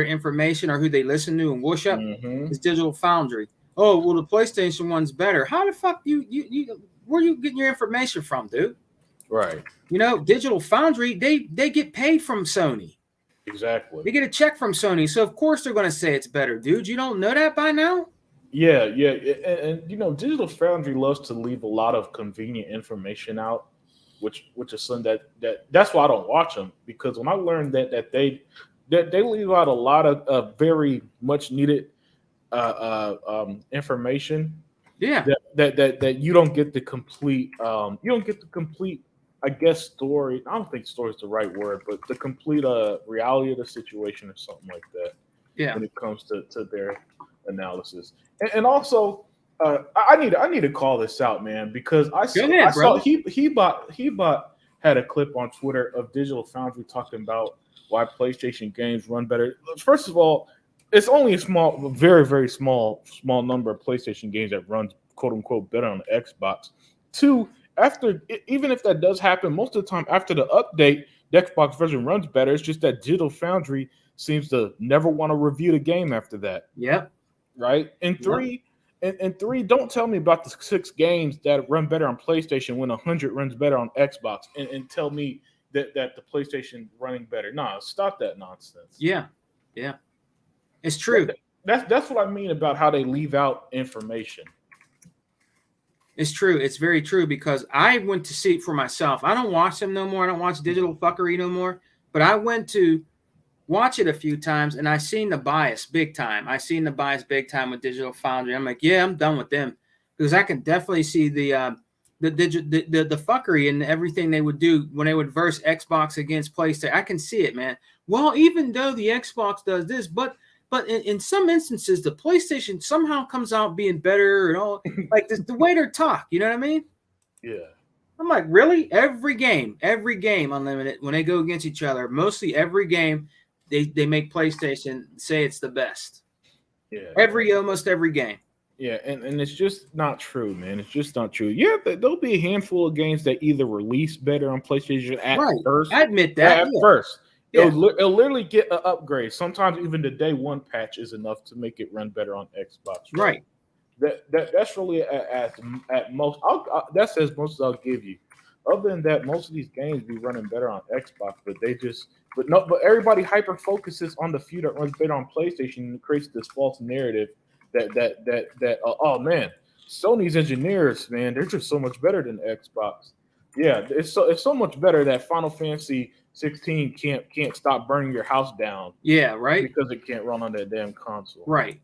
Speaker 1: information or who they listen to and whoosh up
Speaker 2: Hmm.
Speaker 1: is Digital Foundry. Oh, well, the PlayStation one's better. How the fuck you where you getting your information from, dude?
Speaker 2: Right.
Speaker 1: You know, Digital Foundry, they get paid from Sony.
Speaker 2: Exactly.
Speaker 1: They get a check from Sony, so of course they're gonna say it's better, dude. You don't know that by now?
Speaker 2: Yeah, yeah, and you know, Digital Foundry loves to leave a lot of convenient information out, which is something that's why I don't watch them, because when I learned that they leave out a lot of very much needed information
Speaker 1: Yeah,
Speaker 2: that you don't get the complete you don't get the complete, I guess, story. I don't think story is the right word, but the complete reality of the situation or something like that
Speaker 1: yeah.
Speaker 2: when it comes to their analysis. And also, I need to call this out, man, because
Speaker 1: Go
Speaker 2: I
Speaker 1: ahead,
Speaker 2: saw
Speaker 1: brother.
Speaker 2: he bought had a clip on Twitter of Digital Foundry talking about why PlayStation games run better. First of all, it's only a small, very small number of PlayStation games that runs quote unquote better on the Xbox. Two, even if that does happen, most of the time after the update, the Xbox version runs better. It's just that Digital Foundry seems to never want to review the game after that,
Speaker 1: Yep,
Speaker 2: right?
Speaker 1: yep.
Speaker 2: And three, don't tell me about the 6 games that run better on PlayStation when 100 runs better on Xbox, and tell me that the PlayStation running better. Nah, stop that nonsense.
Speaker 1: Yeah, yeah. It's
Speaker 2: That,
Speaker 1: true.
Speaker 2: that's what I mean about how they leave out information.
Speaker 1: It's true. It's very true because I went to see it for myself. I don't watch them no more. I don't watch digital fuckery no more. But I went to watch it a few times and I seen the bias big time. I seen the bias big time with Digital Foundry. I'm like, yeah, I'm done with them because I can definitely see the fuckery and everything they would do when they would verse Xbox against PlayStation. I can see it, man. Well, even though the Xbox does this, but in some instances the PlayStation somehow comes out being better and all like this, the way they talk. You know what I mean?
Speaker 2: Yeah,
Speaker 1: I'm like, really? Every game, Unlimited, when they go against each other, mostly every game, they make PlayStation say it's the best.
Speaker 2: yeah,
Speaker 1: Almost every game.
Speaker 2: yeah, and it's just not true, man. It's just not true. Yeah, there'll be a handful of games that either release better on PlayStation at
Speaker 1: Right.
Speaker 2: first.
Speaker 1: I admit that.
Speaker 2: At
Speaker 1: Yeah.
Speaker 2: first,
Speaker 1: Yeah.
Speaker 2: it'll literally get an upgrade. Sometimes even the day one patch is enough to make it run better on Xbox, right?
Speaker 1: Right.
Speaker 2: That's really at most. That's as most as I'll give you. Other than that, most of these games be running better on Xbox, but they just but everybody hyper focuses on the few that runs better on PlayStation and creates this false narrative that oh man, Sony's engineers, man, they're just so much better than Xbox. Yeah, it's so much better that Final Fantasy 16 can't stop burning your house down
Speaker 1: Yeah. Right.
Speaker 2: because it can't run on that damn console.
Speaker 1: Right.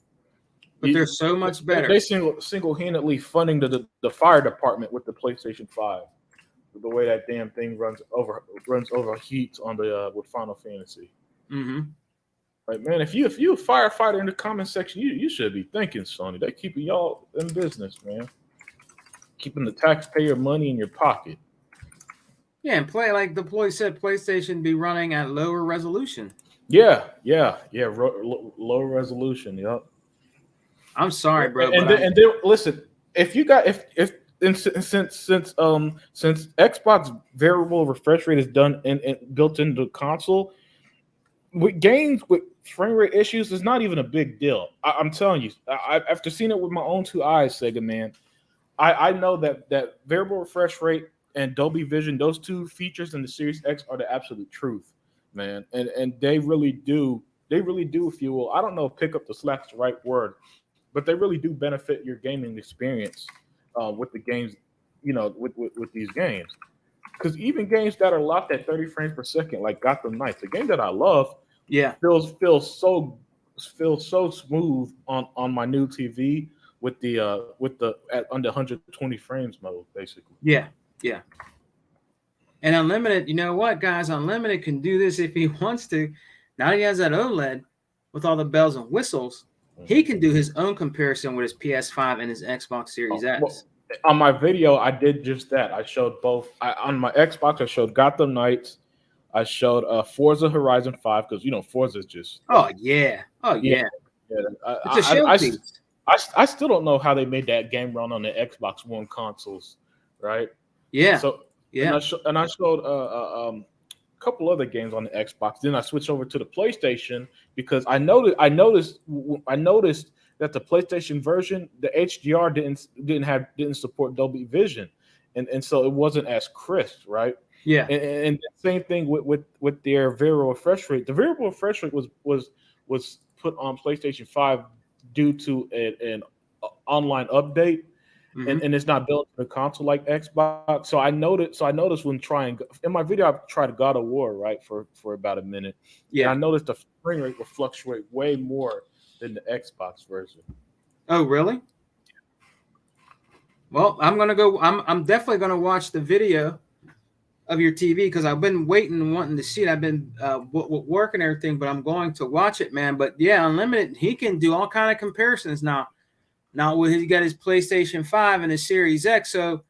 Speaker 1: But they're
Speaker 2: You,
Speaker 1: so much
Speaker 2: they
Speaker 1: better.
Speaker 2: single handedly funding the fire department with the PlayStation 5. The way that damn thing runs overheats on the with Final Fantasy.
Speaker 1: Mm-hmm.
Speaker 2: Like, man, if you a firefighter in the comment section, you should be thanking Sony. They keeping y'all in business, man. Keeping the taxpayer money in your pocket.
Speaker 1: Yeah, and play like the boy said, PlayStation be running at lower resolution.
Speaker 2: Yeah. Low resolution. Yep.
Speaker 1: I'm sorry, bro, but
Speaker 2: And then listen, if you got if and since Xbox variable refresh rate is done and built into the console, with games with frame rate issues is not even a big deal. I'm telling you, after seeing it with my own 2 eyes, Sega man, I know that variable refresh rate and Dolby Vision, those two features in the Series X are the absolute truth, man. And they really do fuel. I don't know if pick up the slack's the right word, but they really do benefit your gaming experience with the games, with these games. Because even games that are locked at 30 frames per second, like Gotham Knights, a game that I love,
Speaker 1: yeah,
Speaker 2: feels so smooth on my new TV with the at under 120 frames mode, basically.
Speaker 1: yeah, yeah. And Unlimited, you know what, guys? Unlimited can do this if he wants to. Now he has that OLED with all the bells and whistles. He
Speaker 2: Mhm.
Speaker 1: can do his own comparison with his PS5 and his Xbox Series
Speaker 2: Oh, well,
Speaker 1: S.
Speaker 2: On my video, I did just that. I showed both. On my Xbox, I showed Gotham Knights. I showed Forza Horizon 5 because Forza is just
Speaker 1: Oh yeah. Oh
Speaker 2: yeah,
Speaker 1: yeah.
Speaker 2: yeah.
Speaker 1: It's a
Speaker 2: I
Speaker 1: showpiece.
Speaker 2: I still don't know how they made that game run on the Xbox One consoles, right?
Speaker 1: Yeah.
Speaker 2: So
Speaker 1: Yeah.
Speaker 2: and I showed a couple other games on the Xbox. Then I switched over to the PlayStation because I noticed that the PlayStation version, the HDR didn't support Dolby Vision, and so it wasn't as crisp, right?
Speaker 1: Yeah.
Speaker 2: And the same thing with their variable refresh rate. The variable refresh rate was put on PlayStation 5 due to an online update,
Speaker 1: Hmm.
Speaker 2: and it's not built to the console like Xbox. So I noticed when trying in my video, I tried God of War right for about a minute, and I
Speaker 1: Yeah.
Speaker 2: noticed the frame rate will fluctuate way more than the Xbox version.
Speaker 1: Oh really? Well, I'm gonna go. I'm definitely gonna watch the video of your TV because I've been waiting and wanting to see it. I've been working everything, but I'm going to watch it, man. But yeah, Unlimited, he can do all kind of comparisons now. Now with he got his PlayStation 5 and his Series X, so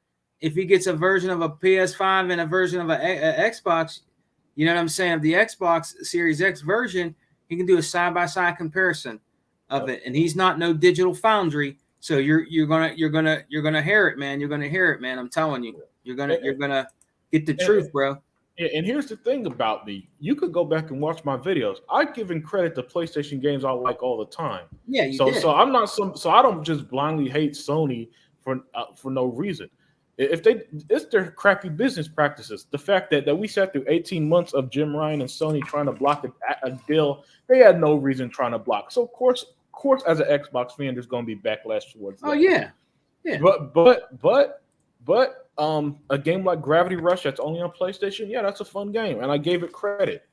Speaker 1: if he gets a version of a PS5 and a version of a Xbox, you know what I'm saying, of the Xbox Series X version, he can do a side by side comparison of
Speaker 2: Yep.
Speaker 1: it, and he's not no digital foundry. So you're gonna hear it, man. You're gonna hear it, man. I'm telling you, you're gonna get the
Speaker 2: And,
Speaker 1: truth, bro.
Speaker 2: and here's the thing about me: you could go back and watch my videos. I giving credit to PlayStation games I like all the time.
Speaker 1: Yeah, you
Speaker 2: So
Speaker 1: did.
Speaker 2: I'm not so I don't just blindly hate Sony for no reason. If they It's their crappy business practices. The fact that we sat through 18 months of Jim Ryan and Sony trying to block a deal they had no reason trying to block. So of course, as an Xbox fan, there's going to be backlash towards
Speaker 1: Oh
Speaker 2: that.
Speaker 1: yeah, yeah,
Speaker 2: But a game like Gravity Rush that's only on PlayStation, yeah, that's a fun game, and I gave it credit.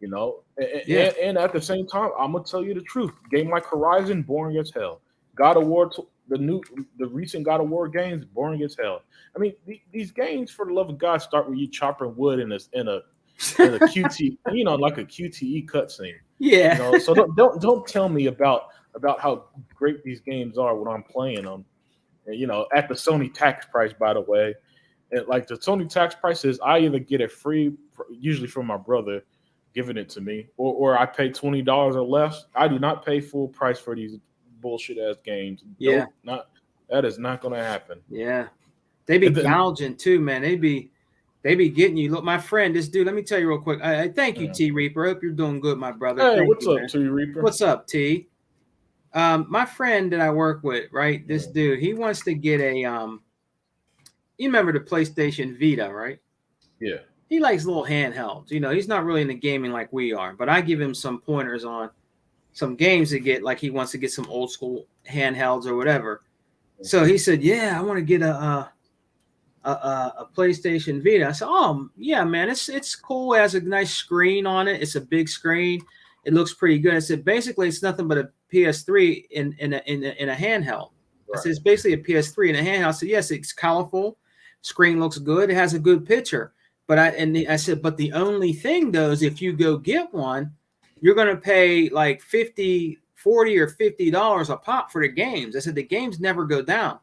Speaker 1: yeah.
Speaker 2: And at the same time, I'm gonna tell you the truth. Game like Horizon, boring as hell. God of War, the recent God of War games, boring as hell. I mean, these games, for the love of God, start with you chopping wood in a QT, like a QTE cutscene.
Speaker 1: Yeah.
Speaker 2: So don't tell me about how great these games are when I'm playing them. And, at the Sony tax price, by the way. And like the Sony tax price is, I either get it free, usually from my brother, giving it to me, or I pay $20 or less. I do not pay full price for these bullshit ass games.
Speaker 1: Yeah.
Speaker 2: Nope, not that is not going to happen.
Speaker 1: Yeah. They be
Speaker 2: And then,
Speaker 1: gouging too, man. They be getting you. Look, my friend, this dude. Let me tell you real quick. I thank you,
Speaker 2: yeah.
Speaker 1: T Reaper. I hope you're doing good, my brother.
Speaker 2: Hey,
Speaker 1: Thank
Speaker 2: what's
Speaker 1: you,
Speaker 2: up,
Speaker 1: man.
Speaker 2: T Reaper?
Speaker 1: What's up, T? My friend that I work with, right? This dude, he wants to get a You remember the PlayStation Vita, right?
Speaker 2: Yeah,
Speaker 1: He likes little handhelds. He's not really into gaming like we are, but I give him some pointers on some games to get. Like he wants to get some old school handhelds or whatever. So he said, "Yeah, I want to get a PlayStation Vita." I said, "Oh yeah, man, it's cool. It has a nice screen on it. It's a big screen. It looks pretty good." I said, "Basically, it's nothing but a PS3 in a handheld." I said,
Speaker 2: right.
Speaker 1: "It's basically a PS3 in a handheld." I said, "Yes, it's colorful. Screen looks good. It has a good picture." But I said, "But the only thing though is if you go get one, you're going to pay like 50, 40 or $50 a pop for the games." I said, "The games never go down."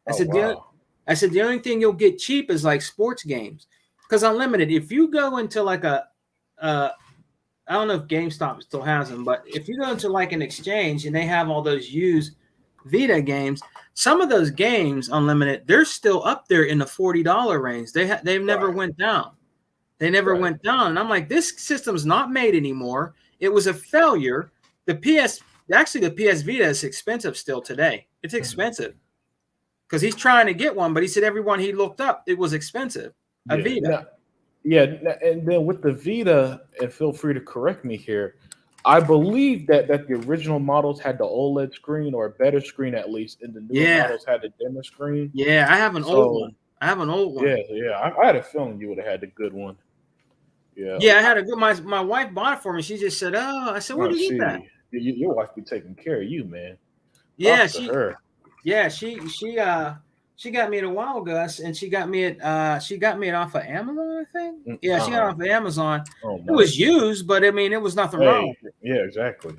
Speaker 1: I
Speaker 2: Oh
Speaker 1: said,
Speaker 2: wow.
Speaker 1: the only thing you'll get cheap is like sports games, because Unlimited. If you go into like I don't know if GameStop still has them, but if you go into like an exchange and they have all those used Vita games, some of those games Unlimited, they're still up there in the $40 range. They've never
Speaker 2: Right.
Speaker 1: went down. They never
Speaker 2: Right.
Speaker 1: went down, and I'm like, this system's not made anymore. It was a failure. The PS Vita is expensive still today. It's expensive because he's trying to get one, but he said everyone he looked up, it was expensive. A
Speaker 2: Yeah.
Speaker 1: Vita.
Speaker 2: Yeah, and then with the Vita, and feel free to correct me here, I believe that the original models had the OLED screen or a better screen at least, and the newer
Speaker 1: Yeah,
Speaker 2: models had the dimmer screen.
Speaker 1: yeah. I have an old
Speaker 2: So
Speaker 1: one. I have an old one.
Speaker 2: yeah, I had a feeling you would have had the good one. Yeah,
Speaker 1: Yeah, I had a good. My wife bought it for me. She just said, "Oh," I said, "Where'd
Speaker 2: I
Speaker 1: you get that?"
Speaker 2: see. Your wife be taking care of you, man.
Speaker 1: Yeah,
Speaker 2: Props to
Speaker 1: she
Speaker 2: her.
Speaker 1: Yeah, she got me it a while ago, and she got me it off of Amazon, I think. Yeah, she got it
Speaker 2: Uh-huh.
Speaker 1: off of Amazon.
Speaker 2: Oh,
Speaker 1: It was
Speaker 2: nice.
Speaker 1: used, but I mean, it was nothing wrong
Speaker 2: Hey,
Speaker 1: with it.
Speaker 2: yeah, exactly.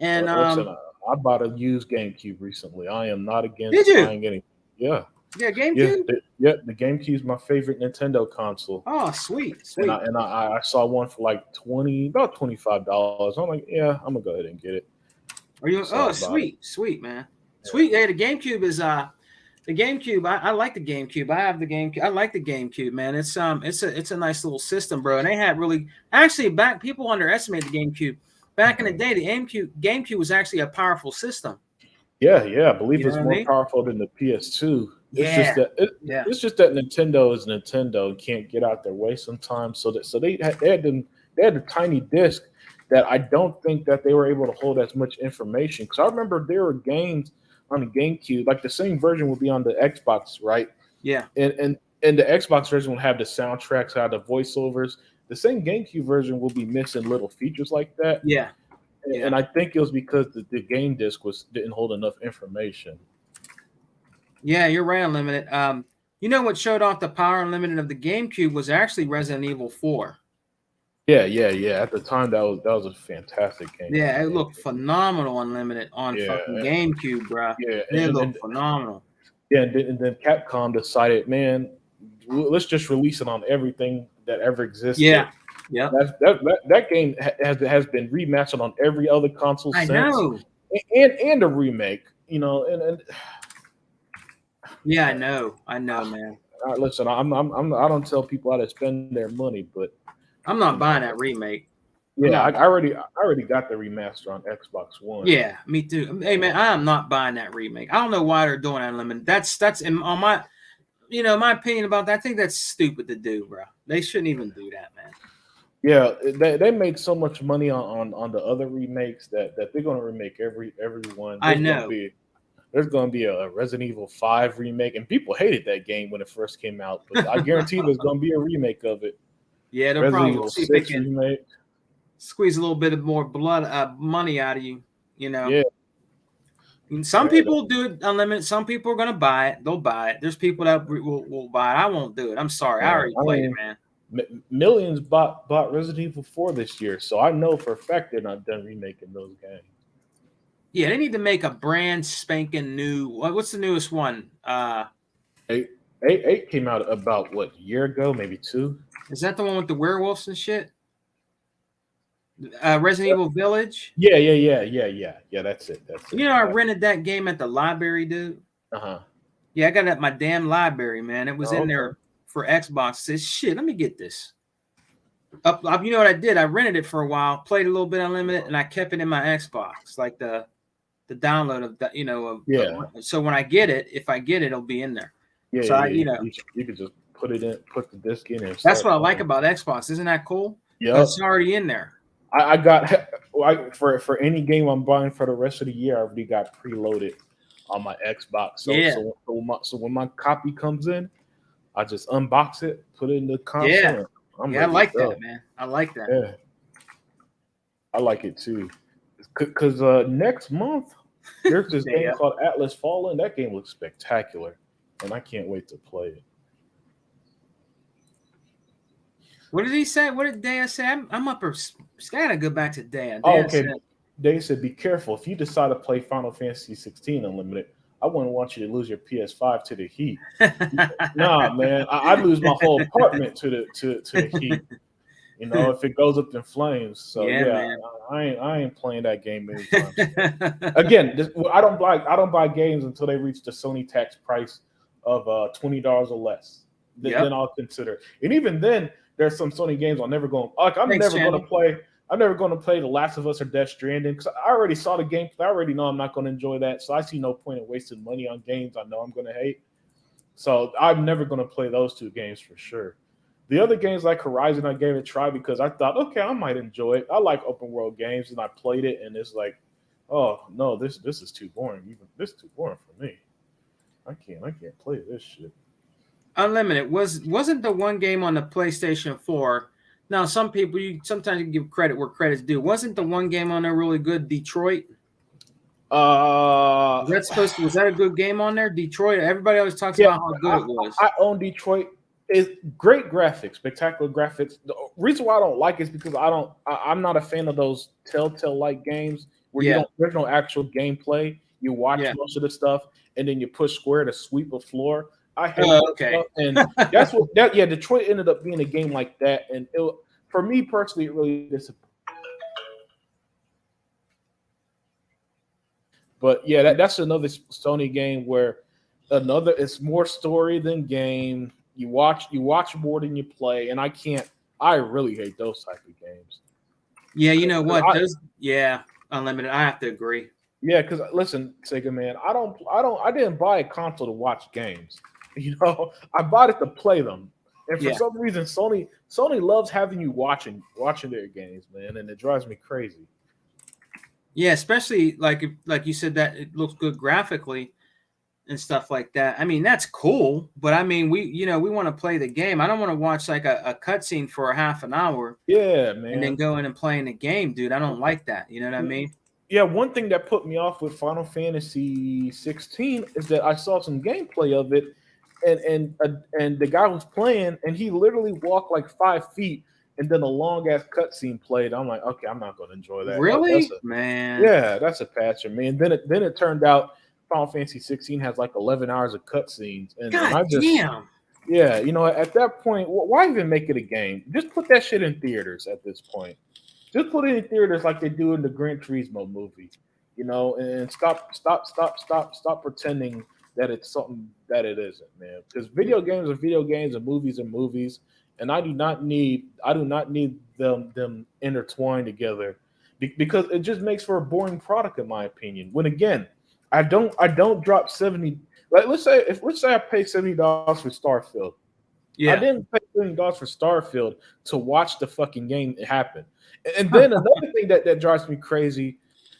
Speaker 1: And
Speaker 2: Listen, I bought a used GameCube recently. I am not
Speaker 1: did
Speaker 2: against
Speaker 1: you?
Speaker 2: buying any. Yeah,
Speaker 1: Yeah,
Speaker 2: Yeah,
Speaker 1: GameCube.
Speaker 2: the GameCube is my favorite Nintendo console,
Speaker 1: Oh, sweet,
Speaker 2: and
Speaker 1: sweet.
Speaker 2: I saw one for like about $25. I'm like, yeah, I'm gonna go ahead and get it.
Speaker 1: Are you?
Speaker 2: Saw
Speaker 1: Oh,
Speaker 2: about it.
Speaker 1: sweet, sweet, man.
Speaker 2: Yeah.
Speaker 1: Sweet. Hey, the GameCube is the GameCube. I like the GameCube. I have the GameCube. I like the GameCube, man. It's a nice little system, bro. And they had really actually back people underestimate the GameCube. Back in the
Speaker 2: Mhm.
Speaker 1: day, the GameCube was actually a powerful system.
Speaker 2: Yeah. I believe
Speaker 1: You know
Speaker 2: it's
Speaker 1: what I
Speaker 2: more
Speaker 1: mean?
Speaker 2: powerful than the PS2. It's just
Speaker 1: Yeah,
Speaker 2: that
Speaker 1: yeah,
Speaker 2: it's just that Nintendo is Nintendo and can't get out their way sometimes. So they had the tiny disc that I don't think that they were able to hold as much information. Because I remember there were games on the GameCube, like the same version would be on the Xbox, right?
Speaker 1: yeah,
Speaker 2: And the Xbox version will have the soundtracks, have the voiceovers. The same GameCube version will be missing little features like that.
Speaker 1: yeah, yeah.
Speaker 2: And I think it was because the game disc didn't hold enough information.
Speaker 1: Yeah, you're right, Unlimited. You know what showed off the power unlimited of the GameCube was actually Resident Evil 4.
Speaker 2: Yeah. At the time, that was a fantastic game on
Speaker 1: Yeah,
Speaker 2: the
Speaker 1: it looked
Speaker 2: GameCube.
Speaker 1: phenomenal unlimited on
Speaker 2: Yeah,
Speaker 1: fucking GameCube, bro.
Speaker 2: yeah,
Speaker 1: It looked phenomenal.
Speaker 2: and then Capcom decided, man, let's just release it on everything that ever existed.
Speaker 1: Yeah, yep.
Speaker 2: That game has been remastered on every other console
Speaker 1: I
Speaker 2: since,
Speaker 1: know.
Speaker 2: and a remake. And
Speaker 1: Yeah, I know, man.
Speaker 2: listen, I don't tell people how to spend their money, but
Speaker 1: I'm
Speaker 2: you
Speaker 1: not
Speaker 2: know,
Speaker 1: buying that remake. I'm
Speaker 2: yeah,
Speaker 1: not.
Speaker 2: I already got the remaster on Xbox One.
Speaker 1: Yeah, me too. Hey, man, I am not buying that remake. I don't know why they're doing unlimited. That's on my, my opinion about that. I think that's stupid to do, bro. They shouldn't even do that, man.
Speaker 2: Yeah, they made so much money on the other remakes that they're gonna remake every one.
Speaker 1: I know.
Speaker 2: There's gonna be a Resident Evil 5 remake, and people hated that game when it first came out, but I guarantee there's gonna be a remake of it.
Speaker 1: Yeah, they'll
Speaker 2: Resident
Speaker 1: probably
Speaker 2: Evil
Speaker 1: see if they
Speaker 2: 6
Speaker 1: can
Speaker 2: remake.
Speaker 1: squeeze a little bit of more blood, money out of you. You know.
Speaker 2: Yeah,
Speaker 1: And some
Speaker 2: yeah.
Speaker 1: people will do it unlimited. Some people are gonna buy it. They'll buy it. There's people that will buy it. I won't do it. I'm sorry. I already
Speaker 2: I
Speaker 1: played it,
Speaker 2: mean,
Speaker 1: man.
Speaker 2: millions bought Resident Evil 4 this year, so I know for a fact they're not done remaking those games.
Speaker 1: Yeah, they need to make a brand spanking new. What's the newest one?
Speaker 2: Eight, eight came out about what, a year ago, maybe two.
Speaker 1: Is that the one with the werewolves and shit? Resident Evil Village.
Speaker 2: Yeah. That's it. That's it.
Speaker 1: I rented that game at the library, dude.
Speaker 2: Uh-huh.
Speaker 1: Yeah, I got it at my damn library, man. It was
Speaker 2: Oh,
Speaker 1: in
Speaker 2: okay.
Speaker 1: there for Xbox. Says shit. Let me get this. You know what I did? I rented it for a while, played a little bit unlimited, and I kept it in my Xbox, like the download of that.
Speaker 2: Yeah.
Speaker 1: So when I get it, if I get it, it'll be in there.
Speaker 2: Yeah,
Speaker 1: So
Speaker 2: yeah, yeah. You could just put the disc in and
Speaker 1: that's
Speaker 2: start
Speaker 1: what I like
Speaker 2: playing.
Speaker 1: about Xbox. Isn't that cool?
Speaker 2: Yep.
Speaker 1: It's already in there.
Speaker 2: I got for any game I'm buying for the rest of the year, I already got preloaded on my Xbox. So
Speaker 1: Yeah.
Speaker 2: so when my copy comes in, I just unbox it, put it in the console.
Speaker 1: Yeah.
Speaker 2: And I'm
Speaker 1: Yeah, I
Speaker 2: ready
Speaker 1: like
Speaker 2: to go.
Speaker 1: that, man. I like that.
Speaker 2: Yeah, I like it too. Because next month there's this game
Speaker 1: Yeah.
Speaker 2: called Atlas Fallen. That game looks spectacular, and I can't wait to play it.
Speaker 1: What did he say? What did Daya say? I'm up. Gotta go back to Daya.
Speaker 2: Oh,
Speaker 1: Daya
Speaker 2: okay.
Speaker 1: said,
Speaker 2: They said be careful if you decide to play Final Fantasy 16 Unlimited. I wouldn't want you to lose your PS5 to the heat. Nah, man, I'd lose my whole apartment to the heat. If it goes up in flames. So
Speaker 1: Yeah,
Speaker 2: yeah,
Speaker 1: man.
Speaker 2: I ain't playing that game anytime soon. Again, I don't buy games until they reach the Sony tax price of $20 or less.
Speaker 1: Yep.
Speaker 2: Then I'll consider it. And even then, there's some Sony games I'm never going. Like I'm
Speaker 1: Thanks,
Speaker 2: never going to
Speaker 1: Channing.
Speaker 2: play. I'm never going to play The Last of Us or Death Stranding because I already saw the gameplay. I already know I'm not going to enjoy that. So I see no point in wasting money on games I know I'm going to hate. So I'm never going to play those two games for sure. The other games like Horizon, I gave it a try because I thought, okay, I might enjoy it. I like open world games, and I played it, and it's like, oh no, this is too boring. This is too boring for me. I can't play this shit.
Speaker 1: Unlimited wasn't the one game on the PlayStation 4. Now, some people sometimes you can give credit where credit's due. Wasn't the one game on there really good? Detroit. Was that a good game on there? Detroit. Everybody always talks about how good it was.
Speaker 2: I own Detroit. It's great graphics, spectacular graphics. The reason why I don't like it is because I'm not a fan of those Telltale-like games where there's no actual gameplay. You watch most of the stuff and then you push square to sweep a floor. I hate
Speaker 1: Oh,
Speaker 2: that
Speaker 1: okay.
Speaker 2: stuff, and that's what that. Yeah, Detroit ended up being a game like that, and for me personally, it really disappointed. But yeah, that's another Sony game where another it's more story than game. You watch more than you play, and I can't. I really hate those type of games.
Speaker 1: Yeah, you know
Speaker 2: 'Cause
Speaker 1: what? Those, yeah, Unlimited. I have to agree.
Speaker 2: yeah, because listen, Sega man, I didn't buy a console to watch games. You know, I bought it to play them, and for
Speaker 1: Yeah.
Speaker 2: some reason, Sony loves having you watching their games, man, and it drives me crazy.
Speaker 1: Yeah, especially like you said that it looks good graphically and stuff like that. I mean, that's cool, but I mean, we want to play the game. I don't want to watch like a cutscene for a half an hour
Speaker 2: Yeah,
Speaker 1: and then
Speaker 2: man.
Speaker 1: go in and play in the game, dude. I don't like that. You know what I mean?
Speaker 2: Yeah, one thing that put me off with Final Fantasy 16 is that I saw some gameplay of it, and the guy was playing, and he literally walked like 5 feet, and then a long ass cutscene played. I'm like, okay, I'm not going to enjoy that. That's
Speaker 1: Really,
Speaker 2: a
Speaker 1: man.
Speaker 2: yeah, that's a patch for me. And then it turned out Final Fantasy 16 has like 11 hours of cutscenes, and
Speaker 1: God
Speaker 2: I just
Speaker 1: damn.
Speaker 2: yeah, at that point, why even make it a game? Just put that shit in theaters at this point. Just put it in theaters like they do in the Gran Turismo movie, and stop pretending that it's something that it isn't, man. Because video games are video games and movies are movies, and I do not need them intertwined together because it just makes for a boring product, in my opinion. When again, I don't drop 70. Like let's say I pay $70 for Starfield. I
Speaker 1: Yeah.
Speaker 2: didn't pay $20 for Starfield to watch the fucking game happen. And then another thing that drives me crazy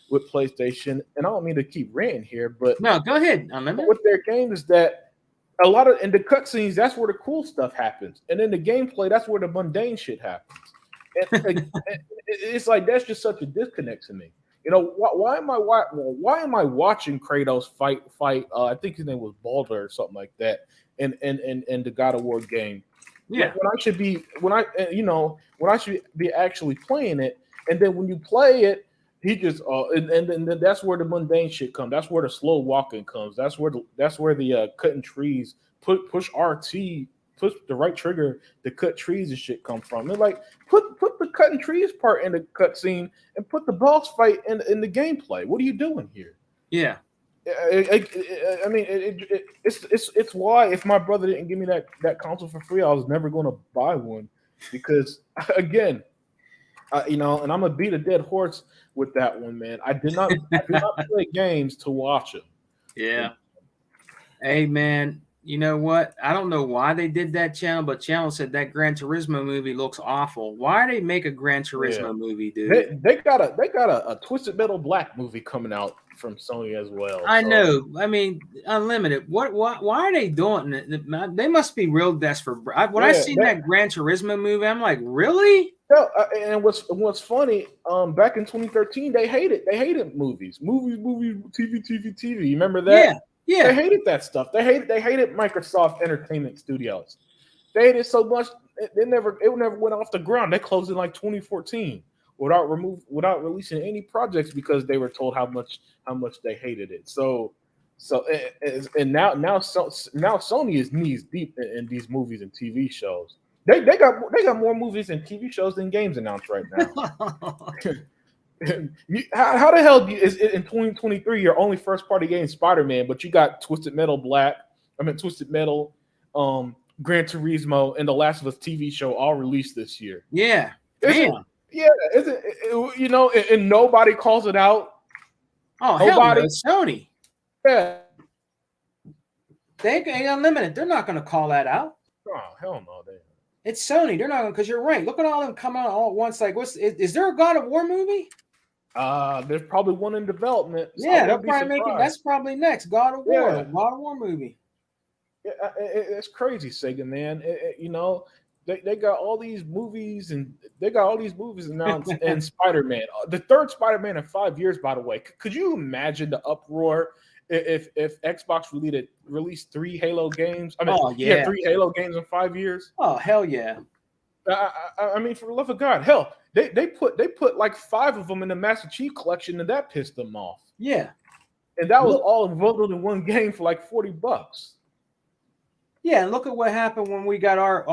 Speaker 2: with PlayStation, and I don't mean to keep ranting here, but
Speaker 1: No, go ahead, Unlimited.
Speaker 2: with their games is that a lot of in the cutscenes, that's where the cool stuff happens, and in the gameplay, that's where the mundane shit happens. And it's like that's just such a disconnect to me. Why am I watching Kratos fight? I think his name was Baldur or something like that, in the God of War game. When,
Speaker 1: Yeah.
Speaker 2: when I should be when I should be actually playing it, and then when you play it, he just and then that's where the mundane shit comes. That's where the slow walking comes. That's where the cutting trees push RT push the right trigger to cut trees and shit come from. And like put the cutting trees part in the cutscene and put the boss fight in the gameplay. What are you doing here?
Speaker 1: Yeah.
Speaker 2: I mean, it's why if my brother didn't give me that console for free, I was never going to buy one because again, and I'm gonna beat a dead horse with that one, man. I do not play games to watch them.
Speaker 1: Yeah. Hey, man. You know what? I don't know why they did that, Channel, but Channel said that Gran Turismo movie looks awful. Why they make a Gran
Speaker 2: Yeah,
Speaker 1: Turismo movie, dude?
Speaker 2: they got a Twisted Metal Black movie coming out from Sony as well.
Speaker 1: I
Speaker 2: So
Speaker 1: know. I mean, Unlimited. What? Why are they doing it? They must be real desperate. When I
Speaker 2: yeah,
Speaker 1: seen that Gran Turismo movie, I'm like, really?
Speaker 2: and what's funny? Back in 2013, they hated movies, TV. You remember that?
Speaker 1: Yeah.
Speaker 2: They
Speaker 1: Yeah.
Speaker 2: hated that stuff. They hated Microsoft Entertainment Studios. They hated it so much it never went off the ground. They closed in like 2014 without releasing any projects because they were told how much they hated it. And now Sony is knees deep in these movies and TV shows. They got more movies and TV shows than games announced right now. How the hell is it in 2023 your only first party game Spider-Man, but you got Twisted Metal Black, Twisted Metal, Gran Turismo, and the Last of Us TV show all released this year.
Speaker 1: Yeah.
Speaker 2: Isn't
Speaker 1: Damn.
Speaker 2: yeah, isn't and nobody calls it out.
Speaker 1: Oh, hell no.
Speaker 2: Nobody,
Speaker 1: It's Sony.
Speaker 2: yeah.
Speaker 1: They ain't Unlimited. They're not going to call that out.
Speaker 2: Oh hell no, they.
Speaker 1: It's Sony. They're not going, because you're right. Look at all of them come out all at once. Like, is there a God of War movie?
Speaker 2: There's probably one in development. So
Speaker 1: Yeah, they'll probably make it. That's probably next. God of War.
Speaker 2: Yeah.
Speaker 1: God of War movie.
Speaker 2: It's crazy, Sega man. They got all these movies and announced and Spider-Man. The third Spider-Man in 5 years, by the way. Could you imagine the uproar if Xbox released 3 Halo games?
Speaker 1: Oh, yeah.
Speaker 2: 3 Halo games in 5 years.
Speaker 1: Oh, hell yeah.
Speaker 2: I mean, for the love of God, hell, they put like 5 of them in the Master Chief collection, and that pissed them off.
Speaker 1: Yeah.
Speaker 2: And that was all bundled in one game for like $40.
Speaker 1: Yeah, and look at what happened when we got our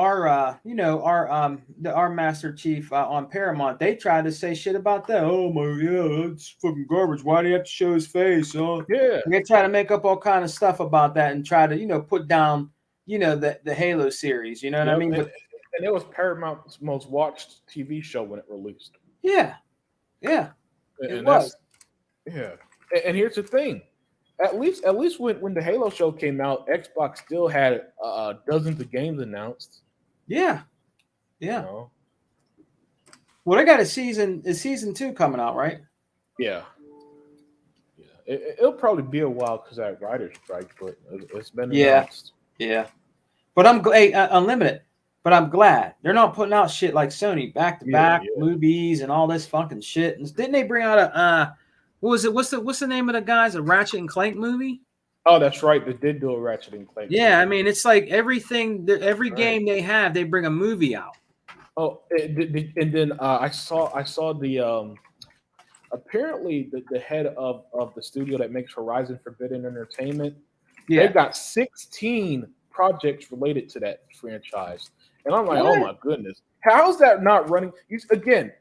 Speaker 1: Master Chief on Paramount. They tried to say shit about that. Oh my, yeah, it's fucking garbage. Why do you have to show his face?
Speaker 2: Yeah.
Speaker 1: They try to make up all kind of stuff about that and try to put down the Halo series. You know what I
Speaker 2: Yep.
Speaker 1: mean?
Speaker 2: And it was Paramount's most watched TV show when it released.
Speaker 1: Yeah, yeah, it
Speaker 2: And
Speaker 1: was.
Speaker 2: that's yeah. And here's the thing. At least when the Halo show came out, Xbox still had dozens of games announced.
Speaker 1: Yeah,
Speaker 2: You
Speaker 1: yeah.
Speaker 2: know?
Speaker 1: Well, they got season 2 coming out, right?
Speaker 2: Yeah. Yeah. It'll probably be a while because that writer's strike, but it's been
Speaker 1: Yeah,
Speaker 2: announced.
Speaker 1: yeah. But I'm glad, Unlimited. But I'm glad they're not putting out shit like Sony back to
Speaker 2: Yeah,
Speaker 1: back
Speaker 2: yeah.
Speaker 1: movies and all this fucking shit. And didn't they bring out a what was it? What's the name of the guys? A Ratchet and Clank movie?
Speaker 2: Oh, that's right. They did do a Ratchet and Clank
Speaker 1: Yeah, I
Speaker 2: movie.
Speaker 1: mean it's like every
Speaker 2: Right.
Speaker 1: game they have, they bring a movie out.
Speaker 2: Oh, and then I saw the apparently the head of the studio that makes Horizon Forbidden Entertainment.
Speaker 1: Yeah.
Speaker 2: They've got 16 projects related to that franchise. And I'm like, oh
Speaker 1: What?
Speaker 2: my goodness. How's that not running? Again,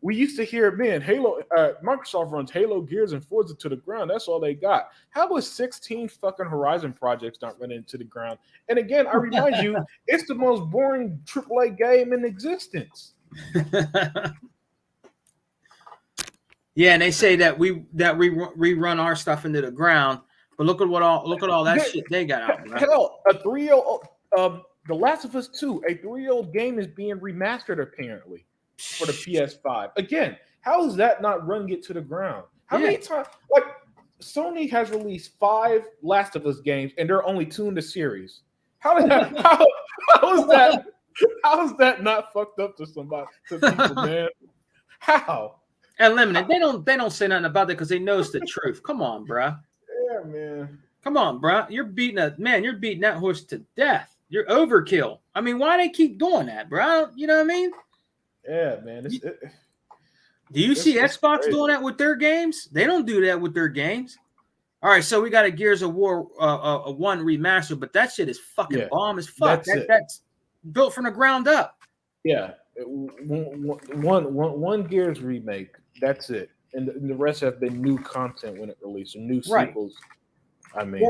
Speaker 2: we used to hear, man, Halo, Microsoft runs Halo, Gears, and Forza to the ground. That's all they got. How was 16 fucking Horizon projects not running to the ground? And again, I remind you, it's the most boring AAA game in existence.
Speaker 1: Yeah, and they say that we rerun our stuff into the ground. But look at all that shit they got out. Right?
Speaker 2: Hell, a 3-year-old, The Last of Us 2, a 3-year-old game is being remastered apparently for the PS5. Again, how is that not running it to the ground? How many times? Like Sony has released 5 Last of Us games, and there are only 2 in the series. How is that? How is that? How is that not fucked up to somebody, to people, man? How?
Speaker 1: Unlimited. They don't say nothing about that because they know it's the truth. Come on, bruh.
Speaker 2: Yeah, man.
Speaker 1: Come on, bruh. You're beating that horse to death. You're overkill. I mean, why they keep doing that, bro? You know what I mean?
Speaker 2: Yeah, man.
Speaker 1: Do you see Xbox
Speaker 2: crazy.
Speaker 1: doing that with their games? They don't do that with their games. All right, so we got a Gears of War 1 remaster, but that shit is fucking bomb as fuck. That's built from the ground up.
Speaker 2: Yeah, one Gears remake. That's it, and the rest have been new content when it released, or new sequels. I mean,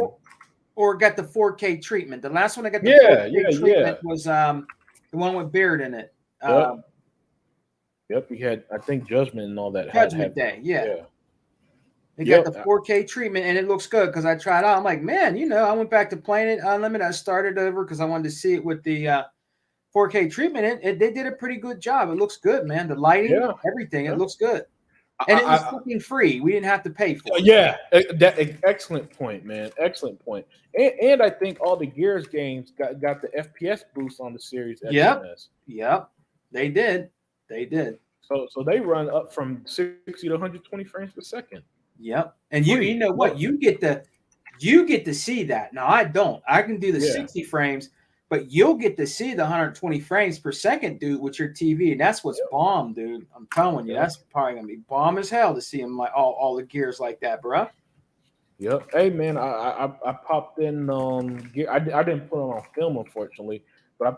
Speaker 1: or got the 4K treatment. The last one I got the 4K treatment was the one with Beard in it.
Speaker 2: Yep, we had, I think, Judgment and all that.
Speaker 1: Judgment Day, yeah. They got the 4K treatment, and it looks good because I tried out. I'm like, man, I went back to playing it Unlimited. I started over because I wanted to see it with the 4K treatment. They did a pretty good job. It looks good, man. The lighting, everything, it looks good. And it was fucking free. We didn't have to pay for it.
Speaker 2: Yeah, excellent point, man. Excellent point. And I think all the Gears games got the FPS boost on the series.
Speaker 1: Yep, they did.
Speaker 2: So they run up from 60 to 120 frames per second.
Speaker 1: Yep. And you know what? You get to see that. Now I don't. I can do the 60 frames, but you'll get to see the 120 frames per second, dude, with your TV. And that's what's bomb, dude. I'm telling you, that's probably gonna be bomb as hell to see them like all the Gears like that, bro.
Speaker 2: Yep. Hey man, I popped in I didn't put it on film unfortunately, but I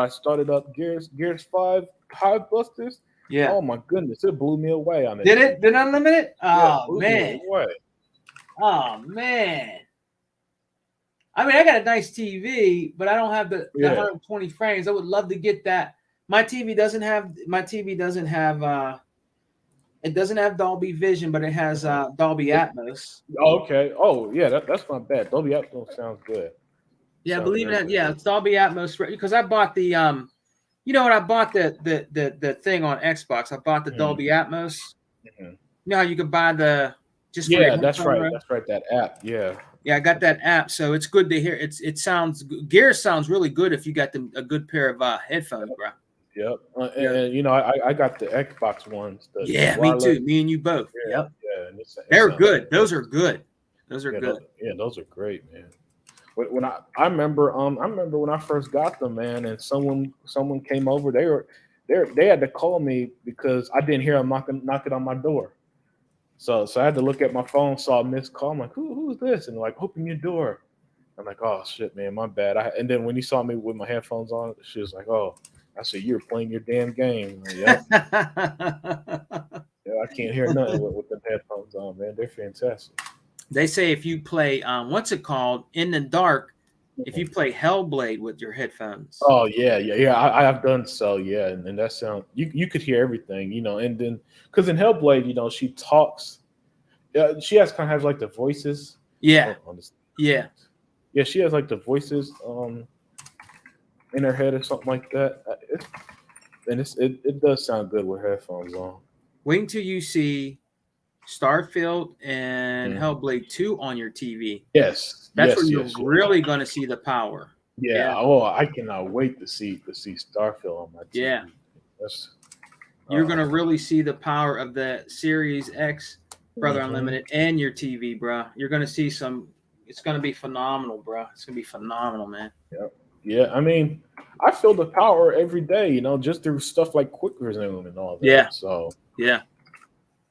Speaker 2: started up Gears 5 Hive Busters.
Speaker 1: Yeah.
Speaker 2: Oh my goodness, it blew me away on it.
Speaker 1: Did it? Did Unlimited? Oh
Speaker 2: man.
Speaker 1: Oh man. I mean, I got a nice TV, but I don't have the 120 frames. I would love to get that. My TV doesn't have it doesn't have Dolby Vision, but it has Dolby Atmos.
Speaker 2: Okay. Oh yeah, that's not bad. Dolby Atmos sounds good.
Speaker 1: Yeah, believe it. Yeah, it's Dolby Atmos because I bought the I bought the thing on Xbox. I bought the Dolby Atmos. Mm-hmm. You know how you could buy that's right.
Speaker 2: That's right. That app. Yeah.
Speaker 1: Yeah, I got that app, so it's good to hear. It sounds Gears sounds really good if you got a good pair of headphones, bro.
Speaker 2: Yep. And I got the Xbox ones.
Speaker 1: Me too. Me and you both.
Speaker 2: Yeah,
Speaker 1: yep.
Speaker 2: Yeah. And
Speaker 1: they're good. Those are good. Those are good.
Speaker 2: Those are great, man. When I remember when I first got them, man, and someone came over. They had to call me because I didn't hear them knocking on my door. So I had to look at my phone, saw a missed call. I'm like, who's this? And they're like, open your door. I'm like, oh shit, man, my bad. And then when he saw me with my headphones on, she was like, oh, I said, you're playing your damn game. Like, yep. Yeah, I can't hear nothing with the headphones on, man. They're fantastic.
Speaker 1: They say if you play what's it called in the dark, if you
Speaker 2: Mhm.
Speaker 1: play Hellblade with your headphones.
Speaker 2: Oh yeah, yeah, yeah. I have done so, yeah, and that sound you could hear everything, and then because in Hellblade, she talks. She has like the voices
Speaker 1: Yeah,
Speaker 2: on this.
Speaker 1: yeah.
Speaker 2: Yeah, she has like the voices in her head or something like that. It does sound good with headphones on.
Speaker 1: Wait until you see Starfield and
Speaker 2: Mhm.
Speaker 1: Hellblade 2 on your TV.
Speaker 2: Yes,
Speaker 1: That's where
Speaker 2: yes,
Speaker 1: you're
Speaker 2: yes, yes.
Speaker 1: really going to see the power.
Speaker 2: Yeah.
Speaker 1: Yeah,
Speaker 2: Oh, I cannot wait to see Starfield on my
Speaker 1: yeah.
Speaker 2: TV. That's
Speaker 1: You're
Speaker 2: uh,
Speaker 1: going to really see the power of the Series X, Brother
Speaker 2: mhm.
Speaker 1: Unlimited, and your TV, bro. You're going to see some. It's going to be phenomenal, bro. It's going to be phenomenal, man.
Speaker 2: Yeah, yeah. I mean, I feel the power every day, just through stuff like quick resume and all that.
Speaker 1: Yeah,
Speaker 2: So
Speaker 1: yeah.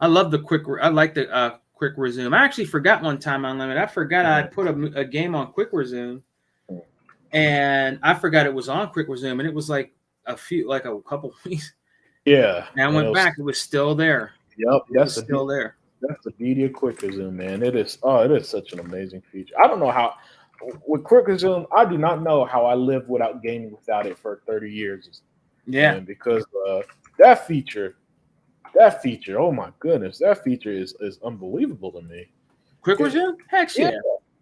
Speaker 1: I love the quick. I like the quick resume. I actually forgot one time Unlimited. I forgot I
Speaker 2: mhm.
Speaker 1: put a game on quick resume, and I forgot it was on quick resume, and it was like a couple weeks.
Speaker 2: Yeah,
Speaker 1: And I
Speaker 2: and it
Speaker 1: went
Speaker 2: was.
Speaker 1: back; it was still there.
Speaker 2: Yep,
Speaker 1: It was still there.
Speaker 2: that's the beauty of quick resume, man. It is. Oh, it is such an amazing feature. I don't know how with quick resume. I do not know how I lived without gaming without it for 30 years,
Speaker 1: Yeah,
Speaker 2: man. Because that feature, that feature. Oh my goodness, that feature is unbelievable to me.
Speaker 1: quick
Speaker 2: It-
Speaker 1: resume. Heck
Speaker 2: yeah,
Speaker 1: yeah,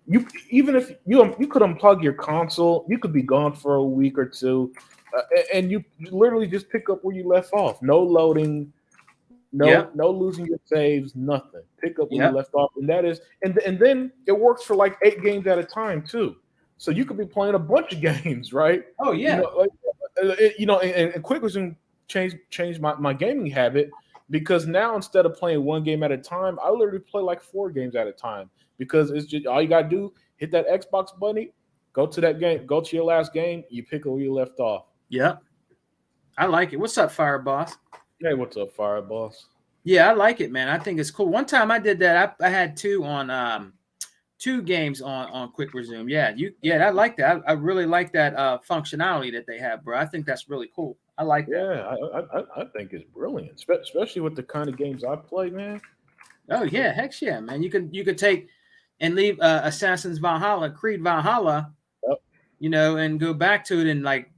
Speaker 2: you even if you could unplug your console, you could be gone for a week or two, and you literally just pick up where you left off. No loading, no
Speaker 1: yep,
Speaker 2: no losing your saves, nothing. Pick up where you
Speaker 1: yep.
Speaker 2: left off, and that is and then it works for like 8 games at a time too. So you could be playing a bunch of games, right?
Speaker 1: Oh yeah,
Speaker 2: Like and quick resume changed my gaming habit because now instead of playing one game at a time, I literally play like 4 games at a time because it's just all you gotta do, hit that Xbox button, go to that game, go to your last game, you pick up where you left off.
Speaker 1: yep. I like it. What's up, Fire Boss?
Speaker 2: Hey, what's up, Fire Boss?
Speaker 1: Yeah, I like it, man. I think it's cool. One time I did that. I had two games on quick resume. Yeah, I like that. I really like that functionality that they have, bro. I think that's really cool. I like that.
Speaker 2: Yeah, I think it's brilliant, especially with the kind of games I play, man.
Speaker 1: Oh yeah, heck yeah, man. You could take and leave Assassin's Valhalla, Creed Valhalla,
Speaker 2: Yep.
Speaker 1: and go back to it and like